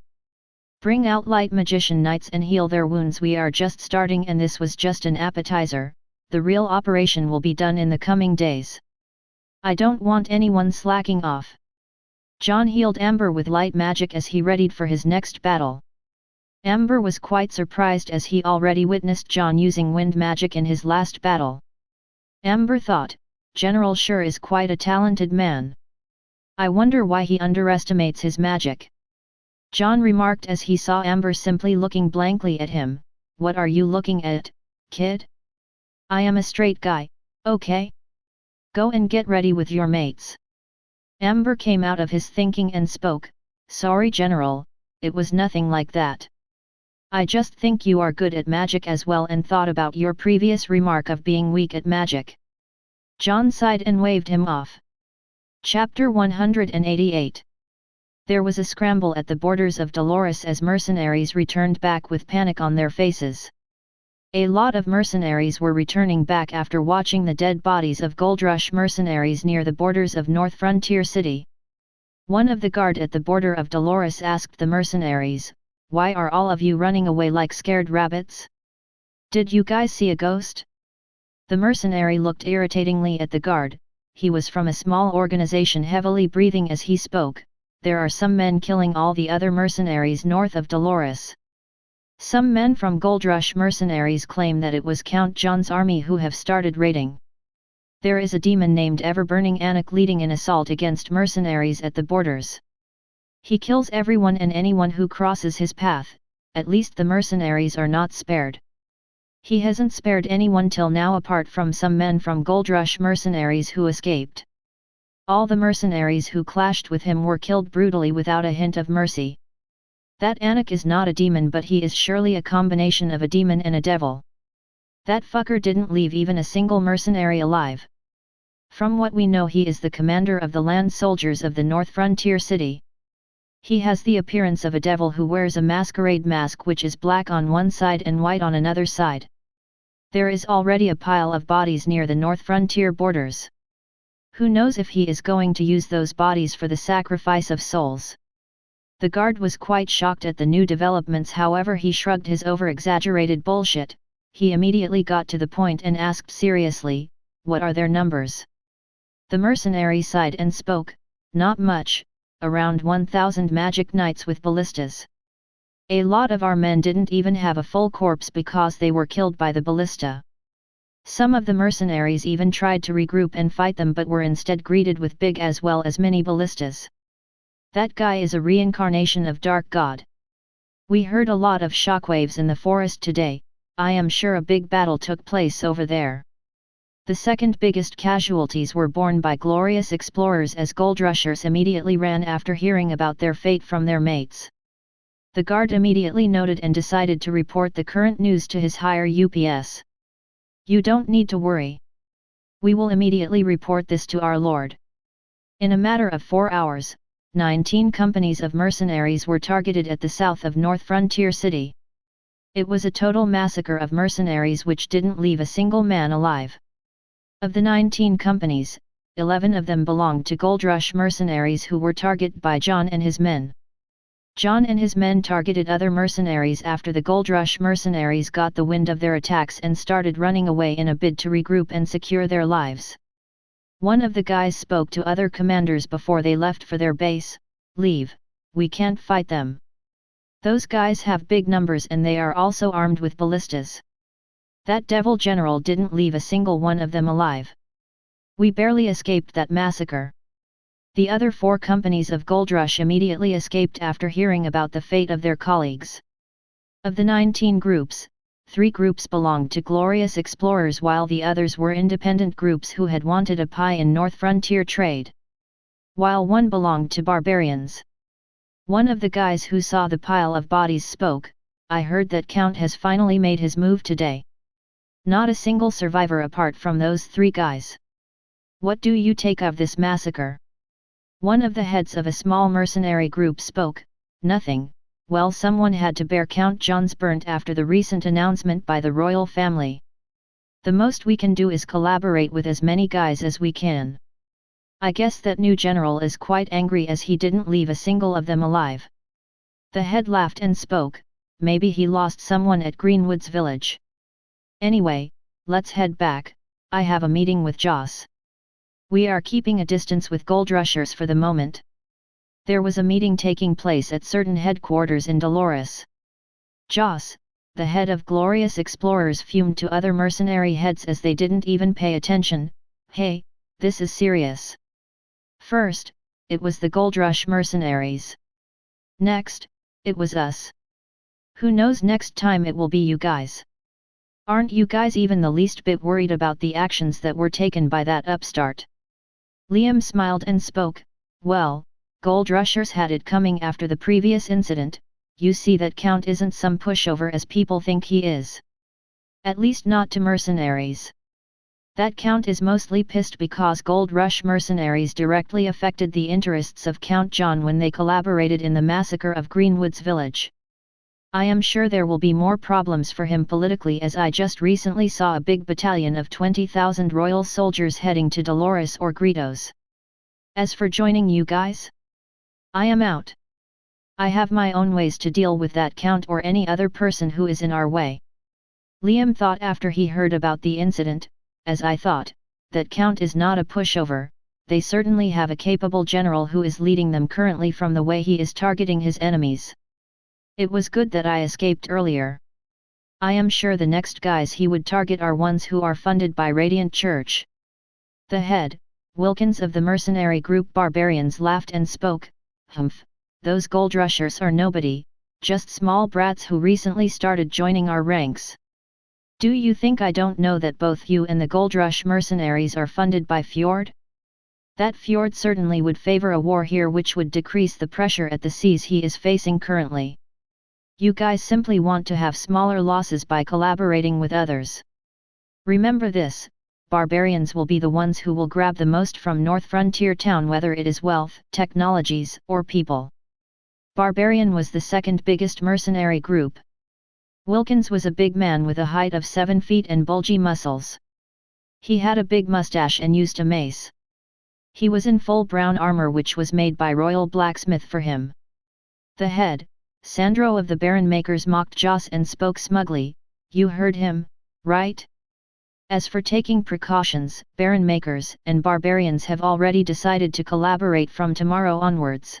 Bring out light magician knights and heal their wounds. We are just starting and this was just an appetizer. The real operation will be done in the coming days. I don't want anyone slacking off." John healed Amber with light magic as he readied for his next battle. Amber was quite surprised as he already witnessed John using wind magic in his last battle. Amber thought, "General sure is quite a talented man. I wonder why he underestimates his magic." John remarked as he saw Amber simply looking blankly at him, "What are you looking at, kid? I am a straight guy, okay? Go and get ready with your mates." Amber came out of his thinking and spoke, "Sorry General, it was nothing like that. I just think you are good at magic as well and thought about your previous remark of being weak at magic." John sighed and waved him off. Chapter 188. There was a scramble at the borders of Dolores as mercenaries returned back with panic on their faces. A lot of mercenaries were returning back after watching the dead bodies of Gold Rush mercenaries near the borders of North Frontier City. One of the guard at the border of Dolores asked the mercenaries, "Why are all of you running away like scared rabbits? Did you guys see a ghost?" The mercenary looked irritatingly at the guard. He was from a small organization, heavily breathing as he spoke. "There are some men killing all the other mercenaries north of Dolores. Some men from Gold Rush mercenaries claim that it was Count John's army who have started raiding. There is a demon named Ever-Burning Anik leading an assault against mercenaries at the borders. He kills everyone and anyone who crosses his path. At least the mercenaries are not spared. He hasn't spared anyone till now apart from some men from Gold Rush mercenaries who escaped. All the mercenaries who clashed with him were killed brutally without a hint of mercy. That Anik is not a demon, but he is surely a combination of a demon and a devil. That fucker didn't leave even a single mercenary alive. From what we know, he is the commander of the land soldiers of the North Frontier City. He has the appearance of a devil who wears a masquerade mask which is black on one side and white on another side. There is already a pile of bodies near the North Frontier borders. Who knows if he is going to use those bodies for the sacrifice of souls?" The guard was quite shocked at the new developments, however he shrugged his over-exaggerated bullshit. He immediately got to the point and asked seriously, "What are their numbers? The mercenary sighed and spoke, "Not much, around 1,000 magic knights with ballistas. A lot of our men didn't even have a full corpse because they were killed by the ballista. Some of the mercenaries even tried to regroup and fight them but were instead greeted with big as well as mini ballistas. That guy is a reincarnation of Dark God. We heard a lot of shockwaves in the forest today. I am sure a big battle took place over there." The second biggest casualties were borne by glorious explorers as gold rushers immediately ran after hearing about their fate from their mates. The guard immediately noted and decided to report the current news to his higher UPS. "You don't need to worry. We will immediately report this to our lord." In a matter of 4 hours, 19 companies of mercenaries were targeted at the south of North Frontier City. It was a total massacre of mercenaries which didn't leave a single man alive. Of the 19 companies, 11 of them belonged to Gold Rush mercenaries who were targeted by John and his men. John and his men targeted other mercenaries after the Gold Rush mercenaries got the wind of their attacks and started running away in a bid to regroup and secure their lives. One of the guys spoke to other commanders before they left for their base, "Leave, we can't fight them. Those guys have big numbers and they are also armed with ballistas. That devil general didn't leave a single one of them alive. We barely escaped that massacre." The other 4 companies of Gold Rush immediately escaped after hearing about the fate of their colleagues. Of the 19 groups, 3 groups belonged to glorious explorers while the others were independent groups who had wanted a pie in North Frontier trade. While one belonged to barbarians. One of the guys who saw the pile of bodies spoke, "I heard that Count has finally made his move today. Not a single survivor apart from those 3 guys. What do you take of this massacre?" One of the heads of a small mercenary group spoke, "Nothing, well, someone had to bear Count John's burnt after the recent announcement by the royal family. The most we can do is collaborate with as many guys as we can. I guess that new general is quite angry as he didn't leave a single of them alive." The head laughed and spoke, "Maybe he lost someone at Greenwood's village. Anyway, let's head back, I have a meeting with Joss. We are keeping a distance with gold rushers for the moment." There was a meeting taking place at certain headquarters in Dolores. Joss, the head of Glorious Explorers, fumed to other mercenary heads as they didn't even pay attention. "Hey, this is serious. First, it was the Gold Rush mercenaries. Next, it was us. Who knows next time it will be you guys. Aren't you guys even the least bit worried about the actions that were taken by that upstart?" Liam smiled and spoke, "Well, Gold Rushers had it coming after the previous incident. You see that Count isn't some pushover as people think he is. At least not to mercenaries. That Count is mostly pissed because Gold Rush mercenaries directly affected the interests of Count John when they collaborated in the massacre of Greenwood's village. I am sure there will be more problems for him politically, as I just recently saw a big battalion of 20,000 royal soldiers heading to Dolores or Greedos. As for joining you guys, I am out. I have my own ways to deal with that Count or any other person who is in our way." Liam thought after he heard about the incident, "As I thought, that Count is not a pushover. They certainly have a capable general who is leading them currently from the way he is targeting his enemies. It was good that I escaped earlier. I am sure the next guys he would target are ones who are funded by Radiant Church." The head, Wilkins of the mercenary group Barbarians, laughed and spoke, "Humph, those gold rushers are nobody, just small brats who recently started joining our ranks. Do you think I don't know that both you and the Gold Rush mercenaries are funded by Fjord? That Fjord certainly would favor a war here which would decrease the pressure at the seas he is facing currently. You guys simply want to have smaller losses by collaborating with others. Remember this, barbarians will be the ones who will grab the most from North Frontier Town, whether it is wealth, technologies, or people." Barbarian was the second biggest mercenary group. Wilkins was a big man with a height of 7 feet and bulgy muscles. He had a big mustache and used a mace. He was in full brown armor which was made by Royal Blacksmith for him. The head, Sandro of the Baron Makers, mocked Joss and spoke smugly, "You heard him, right? As for taking precautions, baron makers and barbarians have already decided to collaborate from tomorrow onwards.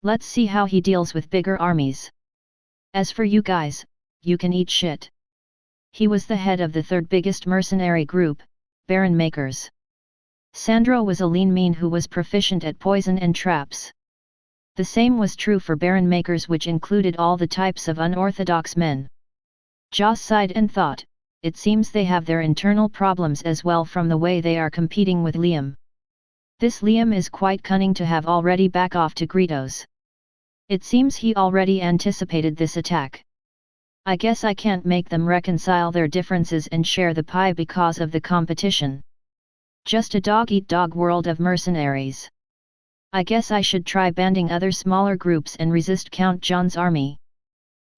Let's see how he deals with bigger armies. As for you guys, you can eat shit. He was the head of the third biggest mercenary group, baron makers. Sandro was a lean mean who was proficient at poison and traps. The same was true for baron makers, which included all the types of unorthodox men. Joss sighed and thought, it seems they have their internal problems as well from the way they are competing with Liam. This Liam is quite cunning to have already back off to Greedos. It seems he already anticipated this attack. I guess I can't make them reconcile their differences and share the pie because of the competition. Just a dog-eat-dog world of mercenaries. I guess I should try banding other smaller groups and resist Count John's army.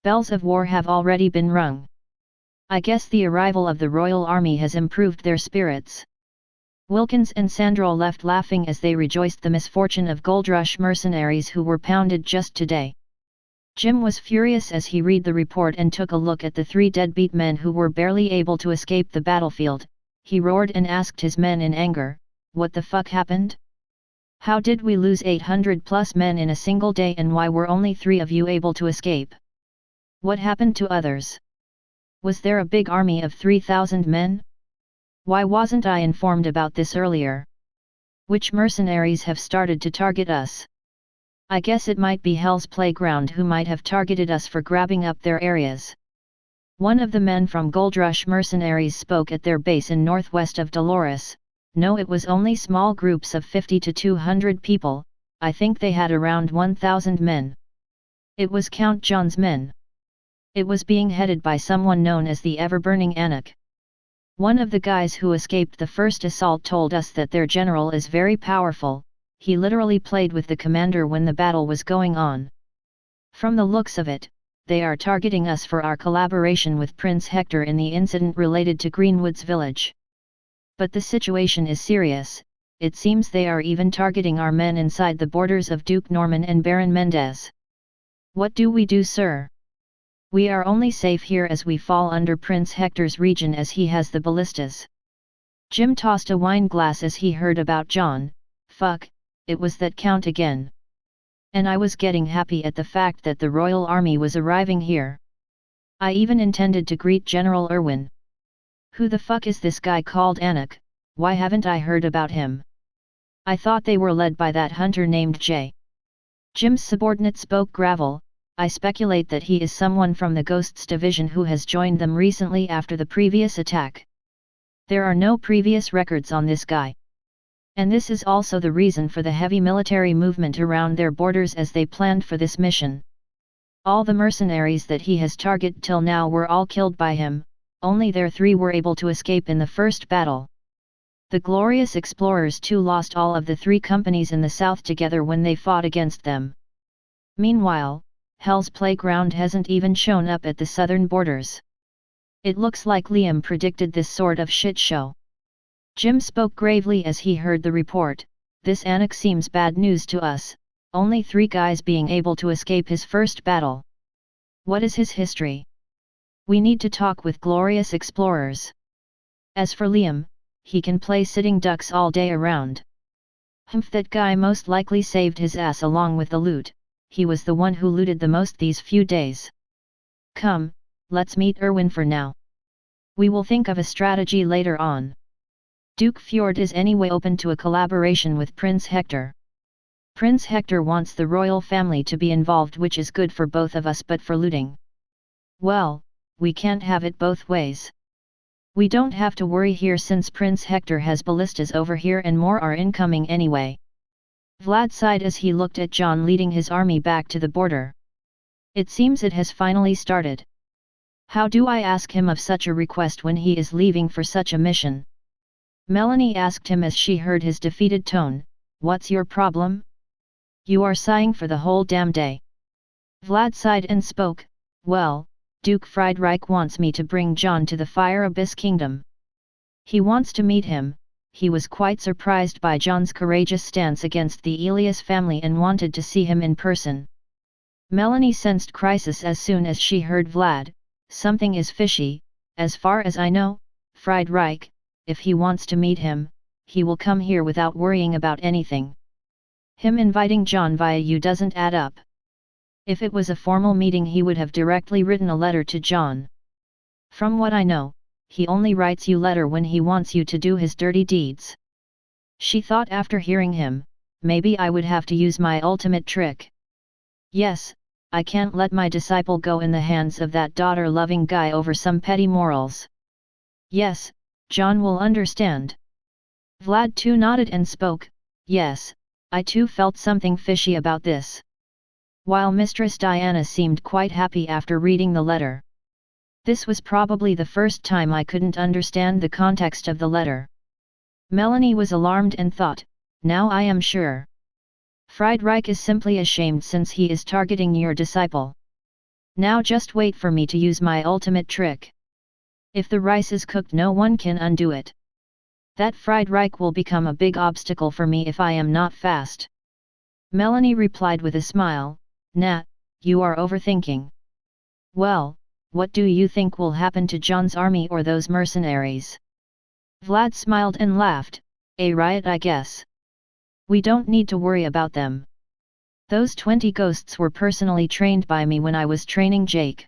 Bells of war have already been rung. I guess the arrival of the royal army has improved their spirits. Wilkins and Sandro left laughing as they rejoiced the misfortune of Goldrush mercenaries who were pounded just today. Jim was furious as he read the report and took a look at the 3 deadbeat men who were barely able to escape the battlefield. He roared and asked his men in anger, "What the fuck happened? How did we lose 800 plus men in a single day, and why were only 3 of you able to escape? What happened to others? Was there a big army of 3,000 men? Why wasn't I informed about this earlier? Which mercenaries have started to target us? I guess it might be Hell's Playground who might have targeted us for grabbing up their areas." One of the men from Goldrush mercenaries spoke at their base in northwest of Dolores. "No, it was only small groups of 50 to 200 people, I think they had around 1,000 men. It was Count John's men. It was being headed by someone known as the ever-burning Anik. One of the guys who escaped the first assault told us that their general is very powerful, he literally played with the commander when the battle was going on. From the looks of it, they are targeting us for our collaboration with Prince Hector in the incident related to Greenwood's village. But the situation is serious, it seems they are even targeting our men inside the borders of Duke Norman and Baron Mendez. What do we do, sir? We are only safe here as we fall under Prince Hector's region as he has the ballistas." Jim tossed a wine glass as he heard about John. Fuck, it was that Count again. And I was getting happy at the fact that the royal army was arriving here. I even intended to greet General Irwin. Who the fuck is this guy called Anik? Why haven't I heard about him? I thought they were led by that hunter named Jay. Jim's subordinate spoke gravel. I speculate that he is someone from the Ghosts division who has joined them recently after the previous attack. There are no previous records on this guy. And this is also the reason for the heavy military movement around their borders as they planned for this mission. All the mercenaries that he has targeted till now were all killed by him, only their 3 were able to escape in the first battle. The glorious explorers too lost all of the 3 companies in the south together when they fought against them. Meanwhile, Hell's Playground hasn't even shown up at the southern borders. It looks like Liam predicted this sort of shit show. Jim spoke gravely as he heard the report. This Anik seems bad news to us, only 3 guys being able to escape his first battle. What is his history? We need to talk with glorious explorers. As for Liam, he can play sitting ducks all day around. That guy most likely saved his ass along with the loot. He was the one who looted the most these few days. Come, let's meet Irwin for now. We will think of a strategy later on. Duke Fjord is anyway open to a collaboration with Prince Hector. Prince Hector wants the royal family to be involved, which is good for both of us, but for looting, well, we can't have it both ways. We don't have to worry here since Prince Hector has ballistas over here and more are incoming anyway. Vlad sighed as he looked at John leading his army back to the border. It seems it has finally started. How do I ask him of such a request when he is leaving for such a mission? Melanie asked him as she heard his defeated tone. What's your problem? You are sighing for the whole damn day. Vlad sighed and spoke. Well, Duke Friedrich wants me to bring John to the Fire Abyss Kingdom. He wants to meet him. He was quite surprised by John's courageous stance against the Elias family and wanted to see him in person. Melanie sensed crisis as soon as she heard Vlad. Something is fishy, as far as I know, Friedreich, if he wants to meet him, he will come here without worrying about anything. Him inviting John via you doesn't add up. If it was a formal meeting he would have directly written a letter to John. From what I know, he only writes you letter when he wants you to do his dirty deeds. She thought after hearing him, maybe I would have to use my ultimate trick. Yes, I can't let my disciple go in the hands of that daughter-loving guy over some petty morals. Yes, John will understand. Vlad too nodded and spoke, yes, I too felt something fishy about this. While Mistress Diana seemed quite happy after reading the letter. This was probably the first time I couldn't understand the context of the letter. Melanie was alarmed and thought, now I am sure. Friedreich is simply ashamed since he is targeting your disciple. Now just wait for me to use my ultimate trick. If the rice is cooked no one can undo it. That Friedreich will become a big obstacle for me if I am not fast. Melanie replied with a smile, nah, you are overthinking. Well, what do you think will happen to John's army or those mercenaries? Vlad smiled and laughed, a riot I guess. We don't need to worry about them. Those 20 ghosts were personally trained by me when I was training Jake.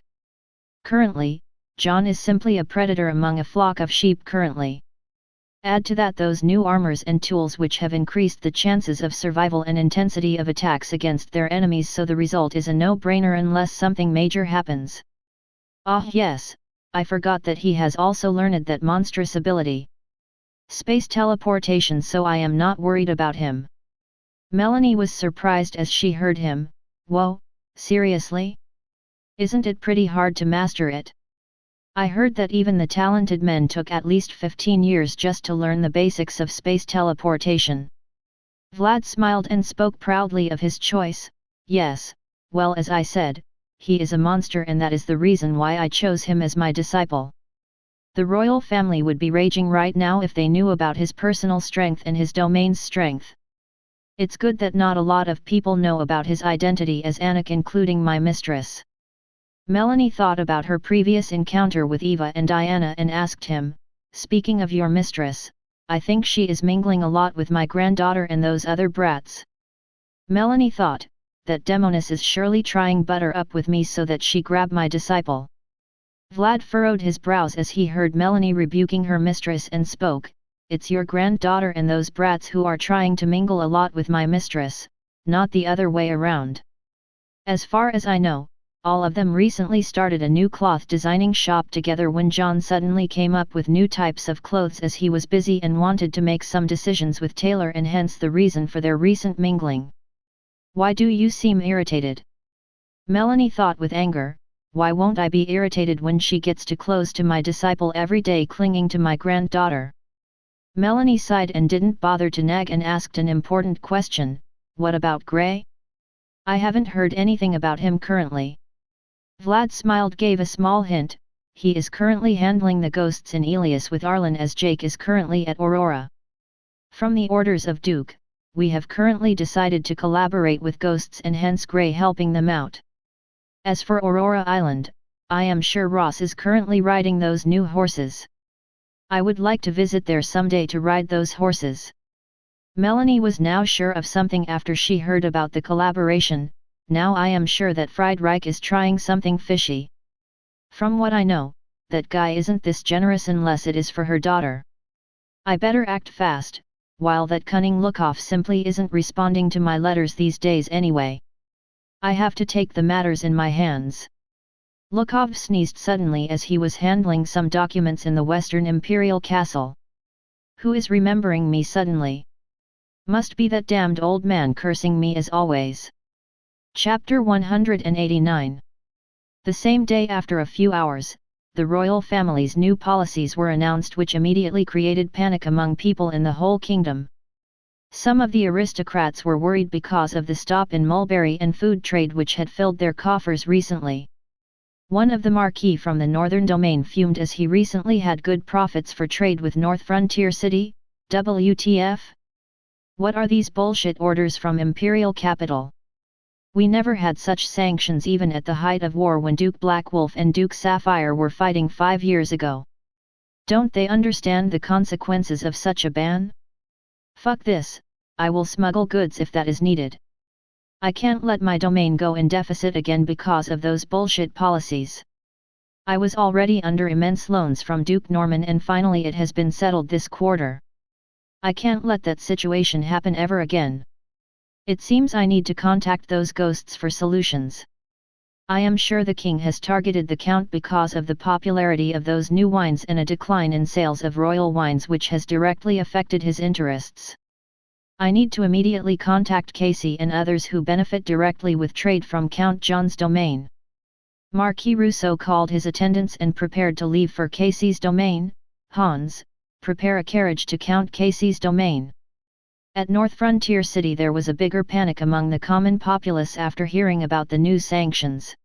Currently, John is simply a predator among a flock of sheep currently. Add to that those new armors and tools which have increased the chances of survival and intensity of attacks against their enemies, so the result is a no-brainer unless something major happens. Ah yes, I forgot that he has also learned that monstrous ability. Space teleportation, so I am not worried about him. Melanie was surprised as she heard him, whoa, seriously? Isn't it pretty hard to master it? I heard that even the talented men took at least 15 years just to learn the basics of space teleportation. Vlad smiled and spoke proudly of his choice, yes, well as I said, he is a monster and that is the reason why I chose him as my disciple. The royal family would be raging right now if they knew about his personal strength and his domain's strength. It's good that not a lot of people know about his identity as Anik, including my mistress. Melanie thought about her previous encounter with Eva and Diana and asked him, speaking of your mistress, I think she is mingling a lot with my granddaughter and those other brats. Melanie thought, that Demonis is surely trying butter up with me so that she grab my disciple. Vlad furrowed his brows as he heard Melanie rebuking her mistress and spoke, it's your granddaughter and those brats who are trying to mingle a lot with my mistress, not the other way around. As far as I know, all of them recently started a new cloth designing shop together when John suddenly came up with new types of clothes as he was busy and wanted to make some decisions with Taylor, and hence the reason for their recent mingling. Why do you seem irritated? Melanie thought with anger, why won't I be irritated when she gets too close to my disciple every day clinging to my granddaughter? Melanie sighed and didn't bother to nag and asked an important question, what about Gray? I haven't heard anything about him currently. Vlad smiled, gave a small hint, he is currently handling the ghosts in Elias with Arlen as Jake is currently at Aurora. From the orders of Duke, we have currently decided to collaborate with ghosts and hence Gray helping them out. As for Aurora Island, I am sure Ross is currently riding those new horses. I would like to visit there someday to ride those horses. Melanie was now sure of something after she heard about the collaboration. Now I am sure that Friedreich is trying something fishy. From what I know, that guy isn't this generous unless it is for her daughter. I better act fast, while that cunning Lukov simply isn't responding to my letters these days anyway. I have to take the matters in my hands. Lukov sneezed suddenly as he was handling some documents in the Western Imperial Castle. Who is remembering me suddenly? Must be that damned old man cursing me as always. Chapter 189. The same day, after a few hours, the royal family's new policies were announced, which immediately created panic among people in the whole kingdom. Some of the aristocrats were worried because of the stop in mulberry and food trade which had filled their coffers recently. One of the marquis from the northern domain fumed as he recently had good profits for trade with North Frontier City, WTF? What are these bullshit orders from Imperial capital? We never had such sanctions even at the height of war when Duke Blackwolf and Duke Sapphire were fighting 5 years ago. Don't they understand the consequences of such a ban? Fuck this, I will smuggle goods if that is needed. I can't let my domain go in deficit again because of those bullshit policies. I was already under immense loans from Duke Norman and finally it has been settled this quarter. I can't let that situation happen ever again. It seems I need to contact those ghosts for solutions. I am sure the king has targeted the count because of the popularity of those new wines and a decline in sales of royal wines which has directly affected his interests. I need to immediately contact Casey and others who benefit directly with trade from Count John's domain. Marquis Rousseau called his attendants and prepared to leave for Casey's domain. Hans, prepare a carriage to Count Casey's domain. At North Frontier City there was a bigger panic among the common populace after hearing about the new sanctions.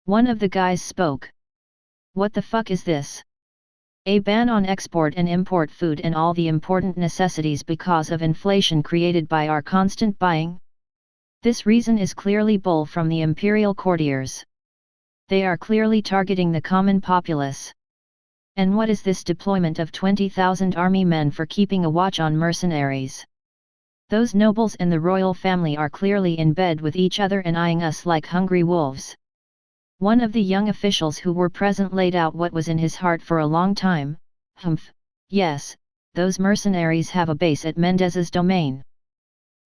One of the guys spoke. What the fuck is this? A ban on export and import food and all the important necessities because of inflation created by our constant buying? This reason is clearly bull from the Imperial courtiers. They are clearly targeting the common populace. And what is this deployment of 20,000 army men for keeping a watch on mercenaries? Those nobles and the royal family are clearly in bed with each other and eyeing us like hungry wolves. One of the young officials who were present laid out what was in his heart for a long time. Humph, yes, those mercenaries have a base at Mendez's domain.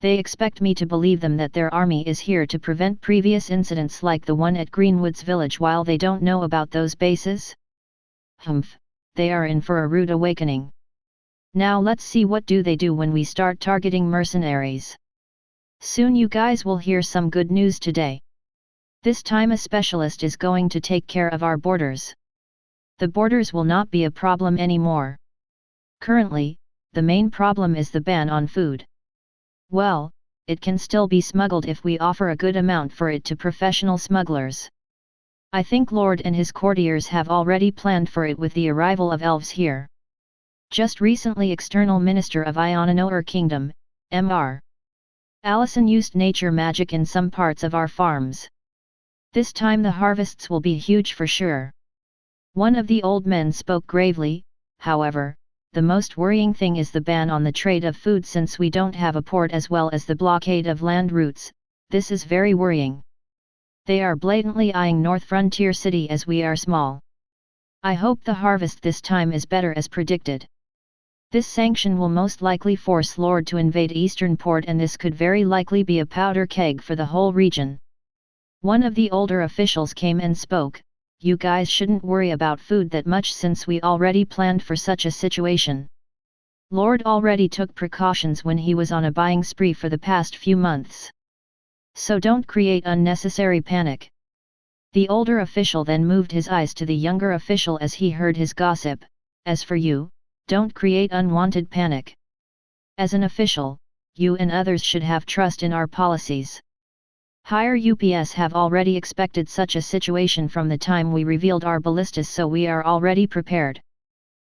They expect me to believe them that their army is here to prevent previous incidents like the one at Greenwood's village while they don't know about those bases? Humph, they are in for a rude awakening. Now let's see what do they do when we start targeting mercenaries. Soon you guys will hear some good news today. This time a specialist is going to take care of our borders. The borders will not be a problem anymore. Currently, the main problem is the ban on food. Well, it can still be smuggled if we offer a good amount for it to professional smugglers. I think Lord and his courtiers have already planned for it with the arrival of elves here. Just recently External Minister of Ionanoer Kingdom, Mr. Allison used nature magic in some parts of our farms. This time the harvests will be huge for sure. One of the old men spoke gravely. However, the most worrying thing is the ban on the trade of food since we don't have a port as well as the blockade of land routes. This is very worrying. They are blatantly eyeing North Frontier City as we are small. I hope the harvest this time is better as predicted. This sanction will most likely force Lord to invade Eastern Port and this could very likely be a powder keg for the whole region. One of the older officials came and spoke. You guys shouldn't worry about food that much since we already planned for such a situation. Lord already took precautions when he was on a buying spree for the past few months. So don't create unnecessary panic. The older official then moved his eyes to the younger official as he heard his gossip. As for you, don't create unwanted panic. As an official, you and others should have trust in our policies. Higher UPS have already expected such a situation from the time we revealed our ballistas, so we are already prepared.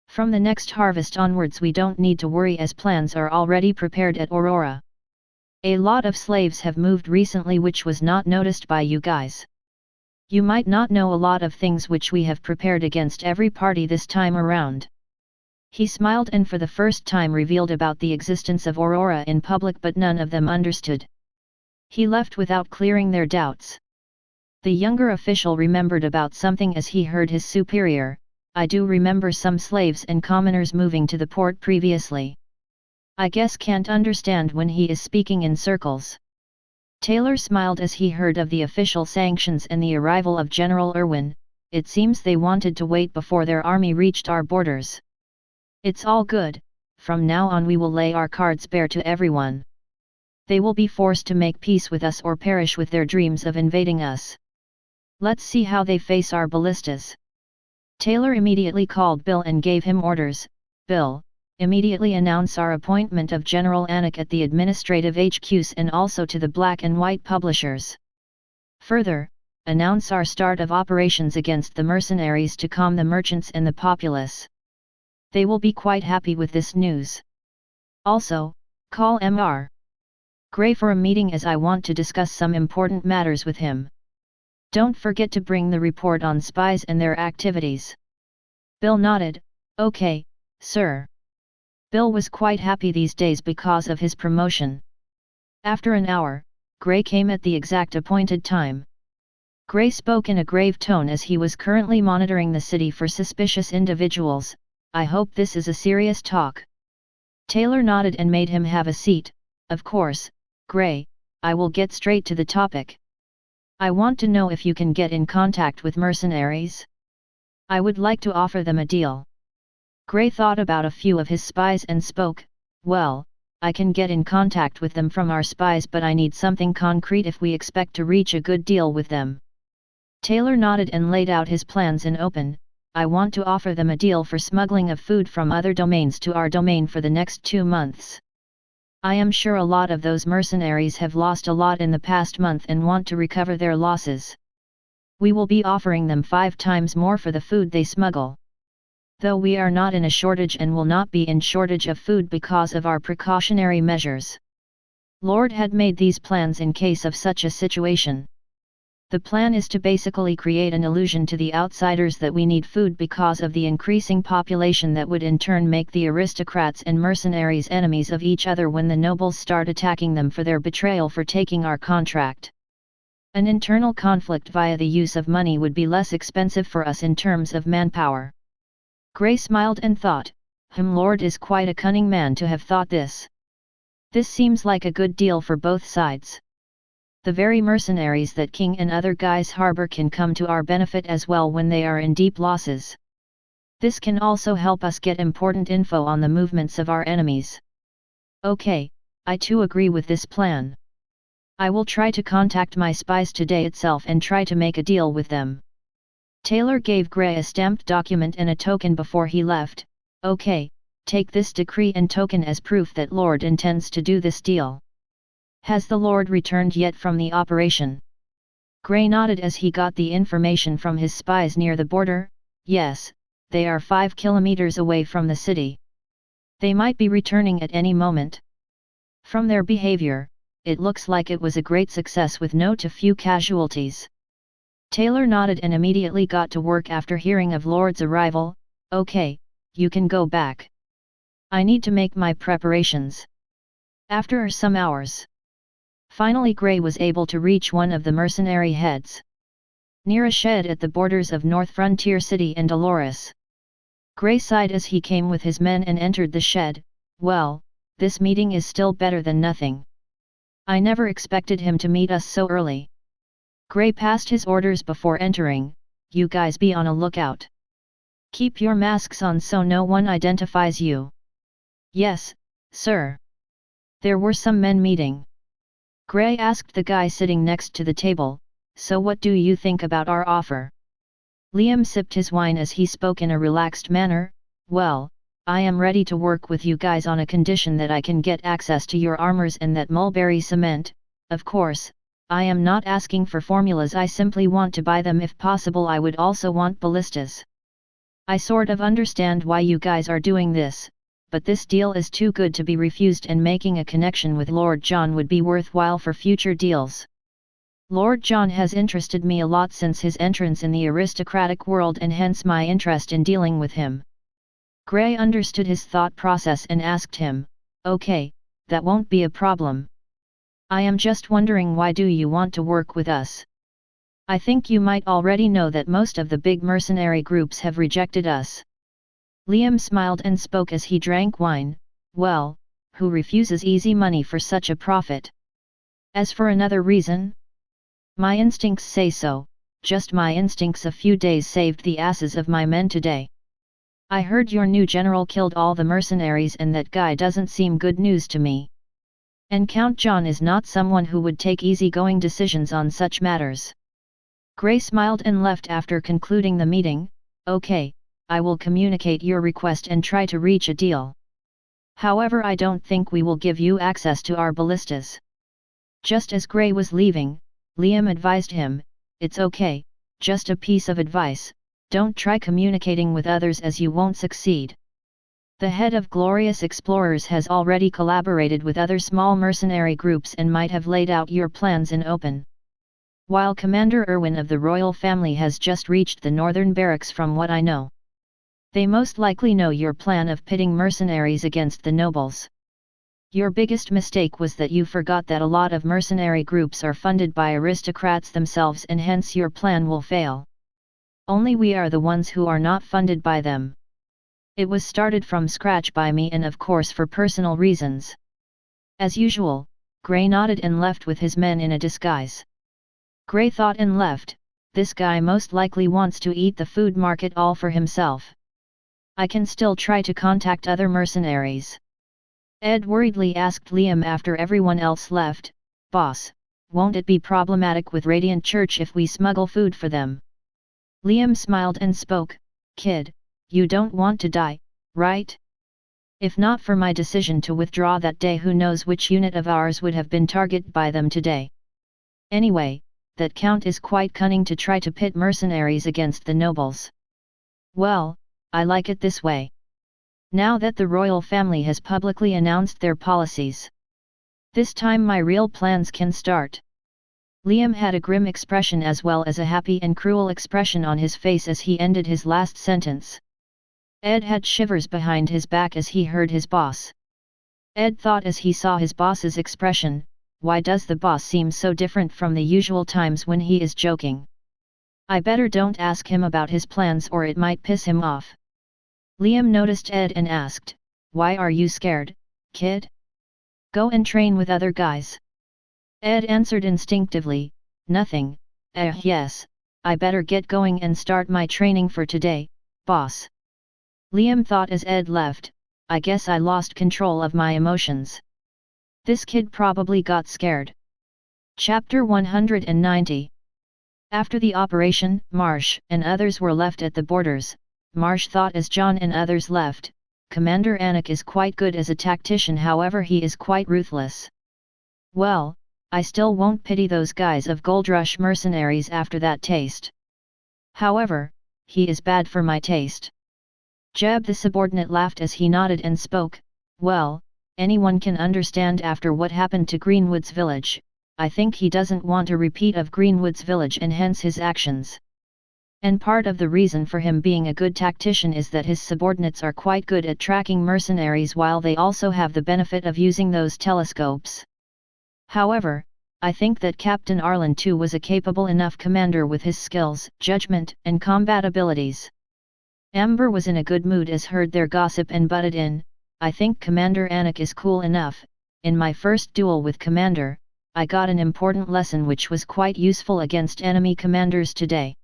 From the next harvest onwards we don't need to worry as plans are already prepared at Aurora. A lot of slaves have moved recently which was not noticed by you guys. You might not know a lot of things which we have prepared against every party this time around. He smiled and for the first time revealed about the existence of Aurora in public, but none of them understood. He left without clearing their doubts. The younger official remembered about something as he heard his superior. I do remember some slaves and commoners moving to the port previously. I guess can't understand when he is speaking in circles. Taylor smiled as he heard of the official sanctions and the arrival of General Irwin. It seems they wanted to wait before their army reached our borders. It's all good, from now on we will lay our cards bare to everyone. They will be forced to make peace with us or perish with their dreams of invading us. Let's see how they face our ballistas. Taylor immediately called Bill and gave him orders. Bill, immediately announce our appointment of General Anik at the administrative HQs and also to the black and white publishers. Further, announce our start of operations against the mercenaries to calm the merchants and the populace. They will be quite happy with this news. Also, call Mr. Gray for a meeting as I want to discuss some important matters with him. Don't forget to bring the report on spies and their activities. Bill nodded. Okay, sir. Bill was quite happy these days because of his promotion. After an hour, Gray came at the exact appointed time. Gray spoke in a grave tone as he was currently monitoring the city for suspicious individuals. I hope this is a serious talk. Taylor nodded and made him have a seat. Of course, Gray, I will get straight to the topic. I want to know if you can get in contact with mercenaries. I would like to offer them a deal. Gray thought about a few of his spies and spoke, well, I can get in contact with them from our spies, but I need something concrete if we expect to reach a good deal with them. Taylor nodded and laid out his plans in open. I want to offer them a deal for smuggling of food from other domains to our domain for the next 2 months. I am sure a lot of those mercenaries have lost a lot in the past month and want to recover their losses. We will be offering them 5 times more for the food they smuggle. Though we are not in a shortage and will not be in shortage of food because of our precautionary measures. Lord had made these plans in case of such a situation. The plan is to basically create an illusion to the outsiders that we need food because of the increasing population that would in turn make the aristocrats and mercenaries enemies of each other when the nobles start attacking them for their betrayal for taking our contract. An internal conflict via the use of money would be less expensive for us in terms of manpower. Gray smiled and thought, Lord is quite a cunning man to have thought this. This seems like a good deal for both sides. The very mercenaries that King and other guys harbor can come to our benefit as well when they are in deep losses. This can also help us get important info on the movements of our enemies. Okay, I too agree with this plan. I will try to contact my spies today itself and try to make a deal with them. Taylor gave Gray a stamped document and a token before he left. Okay, take this decree and token as proof that Lord intends to do this deal. Has the Lord returned yet from the operation? Gray nodded as he got the information from his spies near the border. Yes, they are 5 kilometers away from the city. They might be returning at any moment. From their behavior, it looks like it was a great success with no to few casualties. Taylor nodded and immediately got to work after hearing of Lord's arrival. Okay, you can go back. I need to make my preparations. After some hours. Finally Gray was able to reach one of the mercenary heads. Near a shed at the borders of North Frontier City and Dolores. Gray sighed as he came with his men and entered the shed. Well, this meeting is still better than nothing. I never expected him to meet us so early. Gray passed his orders before entering. You guys be on a lookout. Keep your masks on so no one identifies you. Yes, sir. There were some men meeting. Gray asked the guy sitting next to the table, so what do you think about our offer? Liam sipped his wine as he spoke in a relaxed manner. Well, I am ready to work with you guys on a condition that I can get access to your armors and that mulberry cement. Of course, I am not asking for formulas, I simply want to buy them if possible. I would also want ballistas. I sort of understand why you guys are doing this, but this deal is too good to be refused, and making a connection with Lord John would be worthwhile for future deals. Lord John has interested me a lot since his entrance in the aristocratic world, and hence my interest in dealing with him. Gray understood his thought process and asked him, okay, that won't be a problem. I am just wondering, why do you want to work with us? I think you might already know that most of the big mercenary groups have rejected us. Liam smiled and spoke as he drank wine. Well, who refuses easy money for such a profit? As for another reason? My instincts say so, just my instincts. A few days saved the asses of my men today. I heard your new general killed all the mercenaries, and that guy doesn't seem good news to me. And Count John is not someone who would take easy-going decisions on such matters. Gray smiled and left after concluding the meeting. Okay, I will communicate your request and try to reach a deal. However, I don't think we will give you access to our ballistas. Just as Gray was leaving, Liam advised him, it's okay, just a piece of advice, don't try communicating with others as you won't succeed. The head of Glorious Explorers has already collaborated with other small mercenary groups and might have laid out your plans in open. While Commander Irwin of the royal family has just reached the northern barracks from what I know. They most likely know your plan of pitting mercenaries against the nobles. Your biggest mistake was that you forgot that a lot of mercenary groups are funded by aristocrats themselves, and hence your plan will fail. Only we are the ones who are not funded by them. It was started from scratch by me, and of course for personal reasons. As usual, Gray nodded and left with his men in a disguise. Gray thought and left, this guy most likely wants to eat the food market all for himself. I can still try to contact other mercenaries. Ed worriedly asked Liam after everyone else left, "Boss, won't it be problematic with Radiant Church if we smuggle food for them?" Liam smiled and spoke, "Kid, you don't want to die, right? If not for my decision to withdraw that day, who knows which unit of ours would have been targeted by them today. Anyway, that Count is quite cunning to try to pit mercenaries against the nobles. Well, I like it this way. Now that the royal family has publicly announced their policies, this time my real plans can start." Liam had a grim expression as well as a happy and cruel expression on his face as he ended his last sentence. Ed had shivers behind his back as he heard his boss. Ed thought as he saw his boss's expression, why does the boss seem so different from the usual times when he is joking? I better don't ask him about his plans or it might piss him off. Liam noticed Ed and asked, "Why are you scared, kid? Go and train with other guys." Ed answered instinctively, "Nothing, yes, I better get going and start my training for today, boss." Liam thought as Ed left, "I guess I lost control of my emotions. This kid probably got scared." Chapter 190. After the operation, Marsh and others were left at the borders. Marsh thought as John and others left, "Commander Anik is quite good as a tactician, however he is quite ruthless. Well, I still won't pity those guys of Gold Rush mercenaries after that taste. However, he is bad for my taste." Jeb the subordinate laughed as he nodded and spoke, "Well, anyone can understand after what happened to Greenwood's village. I think he doesn't want a repeat of Greenwood's village and hence his actions. And part of the reason for him being a good tactician is that his subordinates are quite good at tracking mercenaries while they also have the benefit of using those telescopes. However, I think that Captain Arlen too was a capable enough commander with his skills, judgment, and combat abilities." Amber was in a good mood as heard their gossip and butted in, "I think Commander Anik is cool enough. In my first duel with Commander, I got an important lesson which was quite useful against enemy commanders today.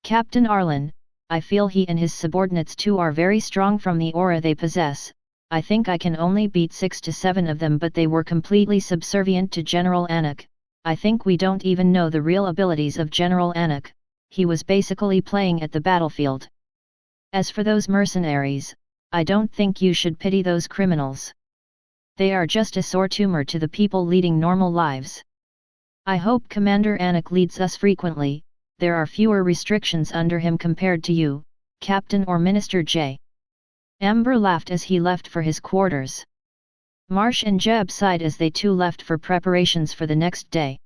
Captain Arlen, I feel he and his subordinates too are very strong from the aura they possess. I think I can only beat 6 to 7 of them, but they were completely subservient to General Anik. I think we don't even know the real abilities of General Anik. He was basically playing at the battlefield. As for those mercenaries, I don't think you should pity those criminals. They are just a sore tumor to the people leading normal lives. I hope Commander Anik leads us frequently. There are fewer restrictions under him compared to you, Captain or Minister J." Amber laughed as he left for his quarters. Marsh and Jeb sighed as they too left for preparations for the next day.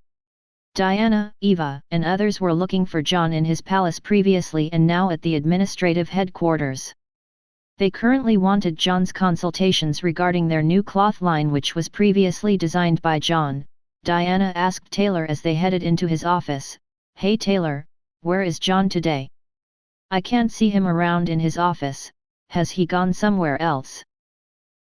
Diana, Eva, and others were looking for John in his palace previously and now at the administrative headquarters. They currently wanted John's consultations regarding their new cloth line which was previously designed by John. Diana asked Taylor as they headed into his office, "Hey Taylor, where is John today? I can't see him around in his office, has he gone somewhere else?"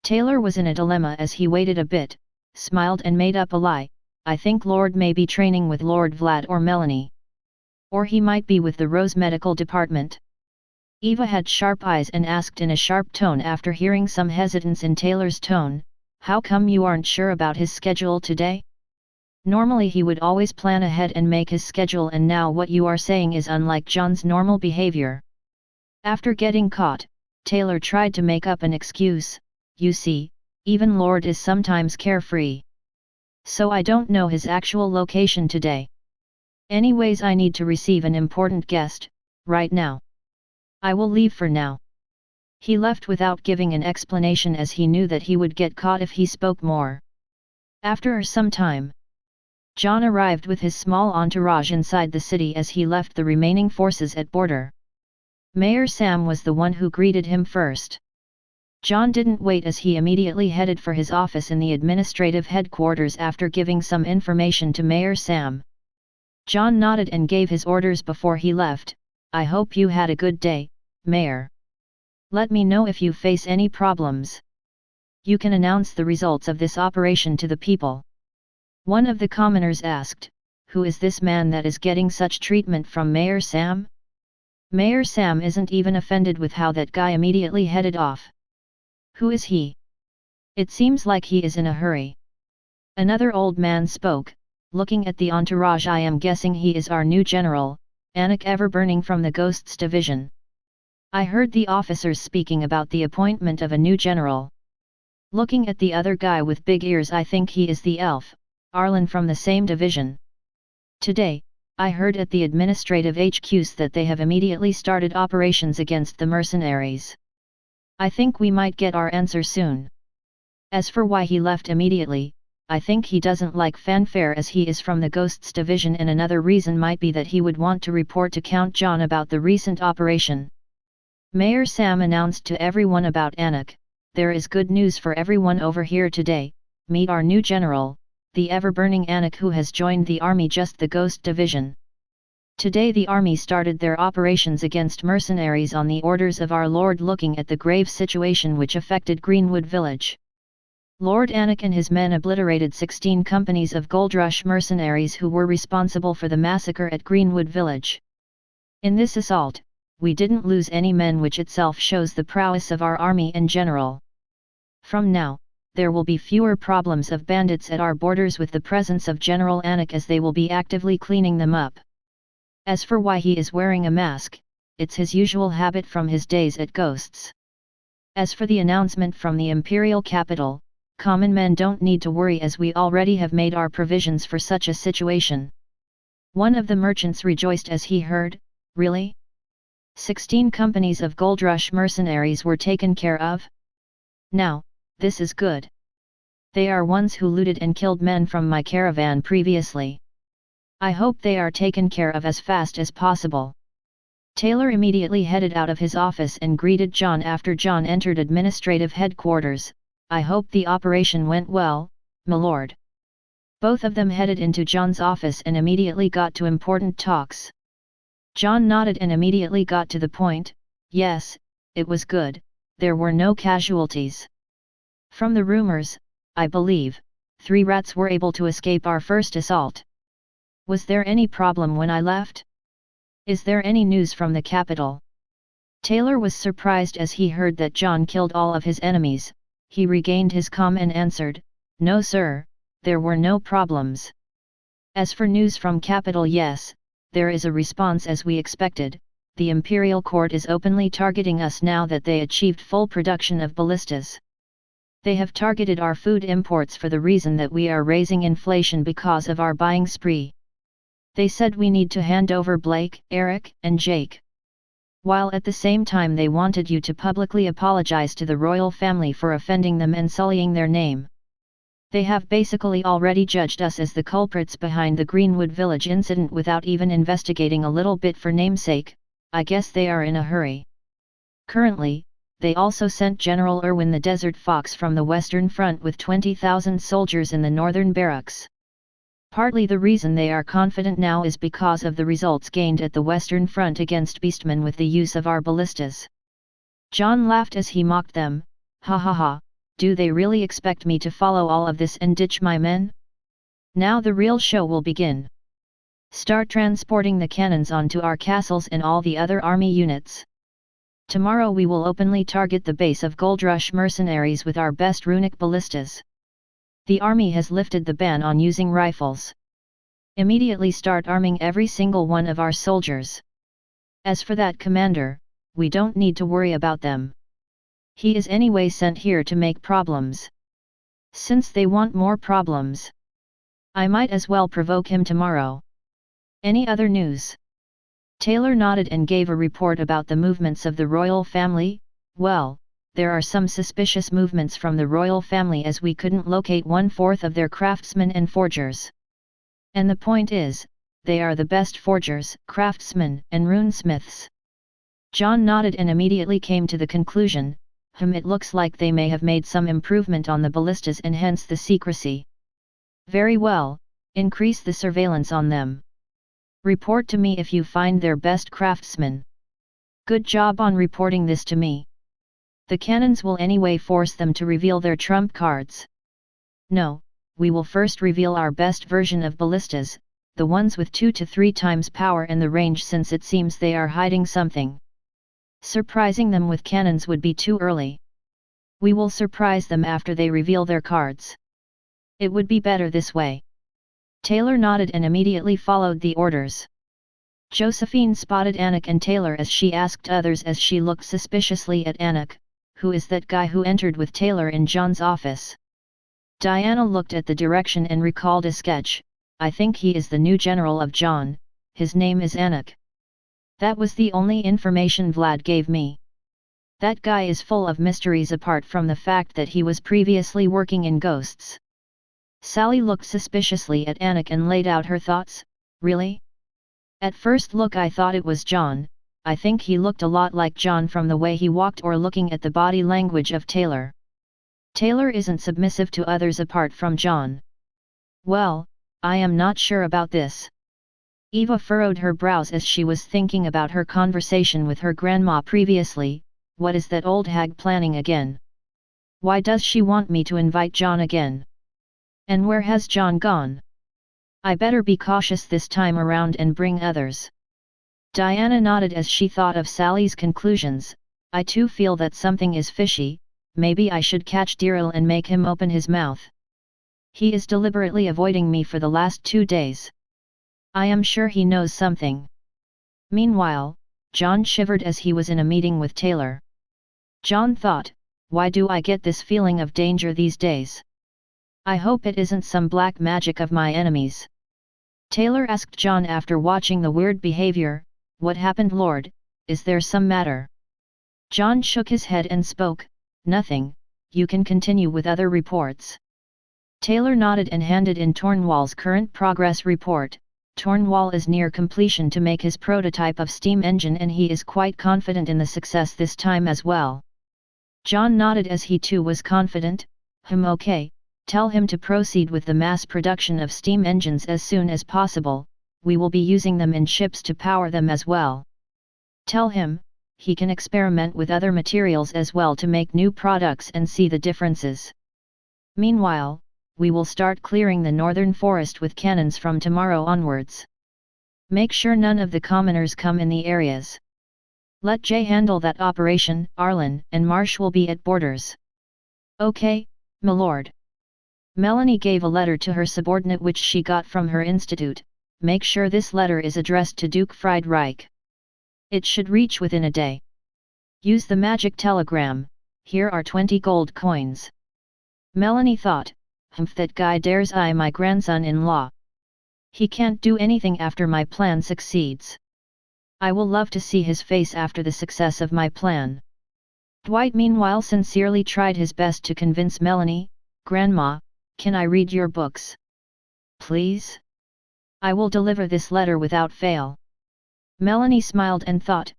Taylor was in a dilemma as he waited a bit, smiled and made up a lie, "I think Lord may be training with Lord Vlad or Melanie. Or he might be with the Rose Medical Department." Eva had sharp eyes and asked in a sharp tone after hearing some hesitance in Taylor's tone, "How come you aren't sure about his schedule today? Normally he would always plan ahead and make his schedule, and now what you are saying is unlike John's normal behavior." After getting caught, Taylor tried to make up an excuse, "You see, even Lord is sometimes carefree. So I don't know his actual location today. Anyways, I need to receive an important guest, right now. I will leave for now." He left without giving an explanation as he knew that he would get caught if he spoke more. After some time, John arrived with his small entourage inside the city as he left the remaining forces at border. Mayor Sam was the one who greeted him first. John didn't wait as he immediately headed for his office in the administrative headquarters after giving some information to Mayor Sam. John nodded and gave his orders before he left. "I hope you had a good day, Mayor. Let me know if you face any problems. You can announce the results of this operation to the people." One of the commoners asked, "Who is this man that is getting such treatment from Mayor Sam?" Mayor Sam isn't even offended with how that guy immediately headed off. "Who is he? It seems like he is in a hurry." Another old man spoke, looking at the entourage. "I am guessing he is our new general, Anik Everburning from the Ghosts Division. I heard the officers speaking about the appointment of a new general." Looking at the other guy with big ears, "I think he is the elf, Arlen from the same division. Today, I heard at the administrative HQs that they have immediately started operations against the mercenaries. I think we might get our answer soon. As for why he left immediately, I think he doesn't like fanfare as he is from the Ghosts Division, and another reason might be that he would want to report to Count John about the recent operation." Mayor Sam announced to everyone about Anik, "There is good news for everyone over here today. Meet our new general, the ever-burning Anik, who has joined the army, just the Ghost Division. Today the army started their operations against mercenaries on the orders of our lord, looking at the grave situation which affected Greenwood Village. Lord Anik and his men obliterated 16 companies of Gold Rush mercenaries who were responsible for the massacre at Greenwood Village. In this assault, we didn't lose any men, which itself shows the prowess of our army in general. From now, there will be fewer problems of bandits at our borders with the presence of General Anik, as they will be actively cleaning them up. As for why he is wearing a mask, it's his usual habit from his days at Ghosts. As for the announcement from the Imperial capital, common men don't need to worry, as we already have made our provisions for such a situation." One of the merchants rejoiced as he heard, "Really? 16 companies of Gold Rush mercenaries were taken care of? Now, this is good. They are ones who looted and killed men from my caravan previously. I hope they are taken care of as fast as possible." Taylor immediately headed out of his office and greeted John after John entered administrative headquarters. "I hope the operation went well, my lord." Both of them headed into John's office and immediately got to important talks. John nodded and immediately got to the point. "Yes, it was good, there were no casualties. From the rumors, I believe, 3 rats were able to escape our first assault. Was there any problem when I left? Is there any news from the capital?" Taylor was surprised as he heard that John killed all of his enemies. He regained his calm and answered, "No sir, there were no problems. As for news from capital, yes, there is a response as we expected. The Imperial court is openly targeting us now that they achieved full production of ballistas. They have targeted our food imports for the reason that we are raising inflation because of our buying spree. They said we need to hand over Blake, Eric, and Jake. While at the same time they wanted you to publicly apologize to the royal family for offending them and sullying their name. They have basically already judged us as the culprits behind the Greenwood Village incident without even investigating a little bit for namesake. I guess they are in a hurry. Currently, they also sent General Irwin the Desert Fox from the Western Front with 20,000 soldiers in the northern barracks. Partly the reason they are confident now is because of the results gained at the Western Front against beastmen with the use of our ballistas." John laughed as he mocked them. "Ha ha ha, do they really expect me to follow all of this and ditch my men? Now the real show will begin. Start transporting the cannons onto our castles and all the other army units. Tomorrow we will openly target the base of Gold Rush mercenaries with our best runic ballistas. The army has lifted the ban on using rifles. Immediately start arming every single one of our soldiers. As for that commander, we don't need to worry about them. He is anyway sent here to make problems. Since they want more problems, I might as well provoke him tomorrow. Any other news?" Taylor nodded and gave a report about the movements of the royal family. "Well, there are some suspicious movements from the royal family as we couldn't locate 1/4 of their craftsmen and forgers. And the point is, they are the best forgers, craftsmen, and runesmiths. John nodded and immediately came to the conclusion, it looks like they may have made some improvement on the ballistas and hence the secrecy. Very well, increase the surveillance on them. Report to me if you find their best craftsmen. Good job on reporting this to me. The cannons will anyway force them to reveal their trump cards. No, we will first reveal our best version of ballistas, the ones with 2 to 3 times power and the range, since it seems they are hiding something. Surprising them with cannons would be too early. We will surprise them after they reveal their cards. It would be better this way. Taylor nodded and immediately followed the orders. Josephine spotted Anik and Taylor as she asked others as she looked suspiciously at Anik, "Who is that guy who entered with Taylor in John's office?" Diana looked at the direction and recalled a sketch. "I think he is the new general of John, his name is Anik." That was the only information Vlad gave me. That guy is full of mysteries apart from the fact that he was previously working in ghosts. Sally looked suspiciously at Anik and laid out her thoughts. "Really? At first look I thought it was John. I think he looked a lot like John from the way he walked or looking at the body language of Taylor. Taylor isn't submissive to others apart from John." "Well, I am not sure about this." Eva furrowed her brows as she was thinking about her conversation with her grandma previously. What is that old hag planning again? Why does she want me to invite John again? And where has John gone? I better be cautious this time around and bring others. Diana nodded as she thought of Sally's conclusions. "I too feel that something is fishy. Maybe I should catch Diril and make him open his mouth. He is deliberately avoiding me for the last 2 days. I am sure he knows something." Meanwhile, John shivered as he was in a meeting with Taylor. John thought, "Why do I get this feeling of danger these days? I hope it isn't some black magic of my enemies." Taylor asked John after watching the weird behavior, "What happened, Lord? Is there some matter?" John shook his head and spoke, "Nothing, you can continue with other reports." Taylor nodded and handed in Tornwall's current progress report. Tornwall is near completion to make his prototype of steam engine and he is quite confident in the success this time as well. John nodded as he too was confident. Okay, tell him to proceed with the mass production of steam engines as soon as possible, we will be using them in ships to power them as well. Tell him, he can experiment with other materials as well to make new products and see the differences. Meanwhile, we will start clearing the northern forest with cannons from tomorrow onwards. Make sure none of the commoners come in the areas. Let Jay handle that operation. Arlen and Marsh will be at borders." "Okay, m'lord." Melanie gave a letter to her subordinate which she got from her institute. "Make sure this letter is addressed to Duke Friedreich. It should reach within a day. Use the magic telegram. Here are 20 gold coins." Melanie thought, "That guy dares eye my grandson-in-law. He can't do anything after my plan succeeds. I will love to see his face after the success of my plan." Dwight meanwhile sincerely tried his best to convince Melanie, "Grandma, can I read your books? Please? I will deliver this letter without fail." Melanie smiled and thought,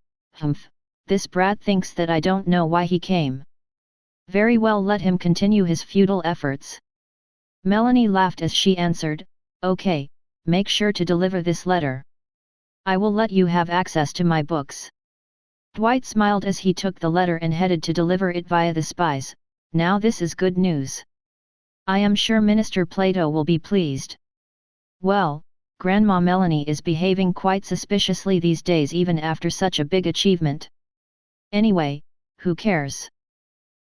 this brat thinks that I don't know why he came. Very well, let him continue his futile efforts." Melanie laughed as she answered, "Okay, make sure to deliver this letter. I will let you have access to my books." Dwight smiled as he took the letter and headed to deliver it via the spies. "Now this is good news. I am sure Minister Plato will be pleased." Well, Grandma Melanie is behaving quite suspiciously these days even after such a big achievement. Anyway, who cares?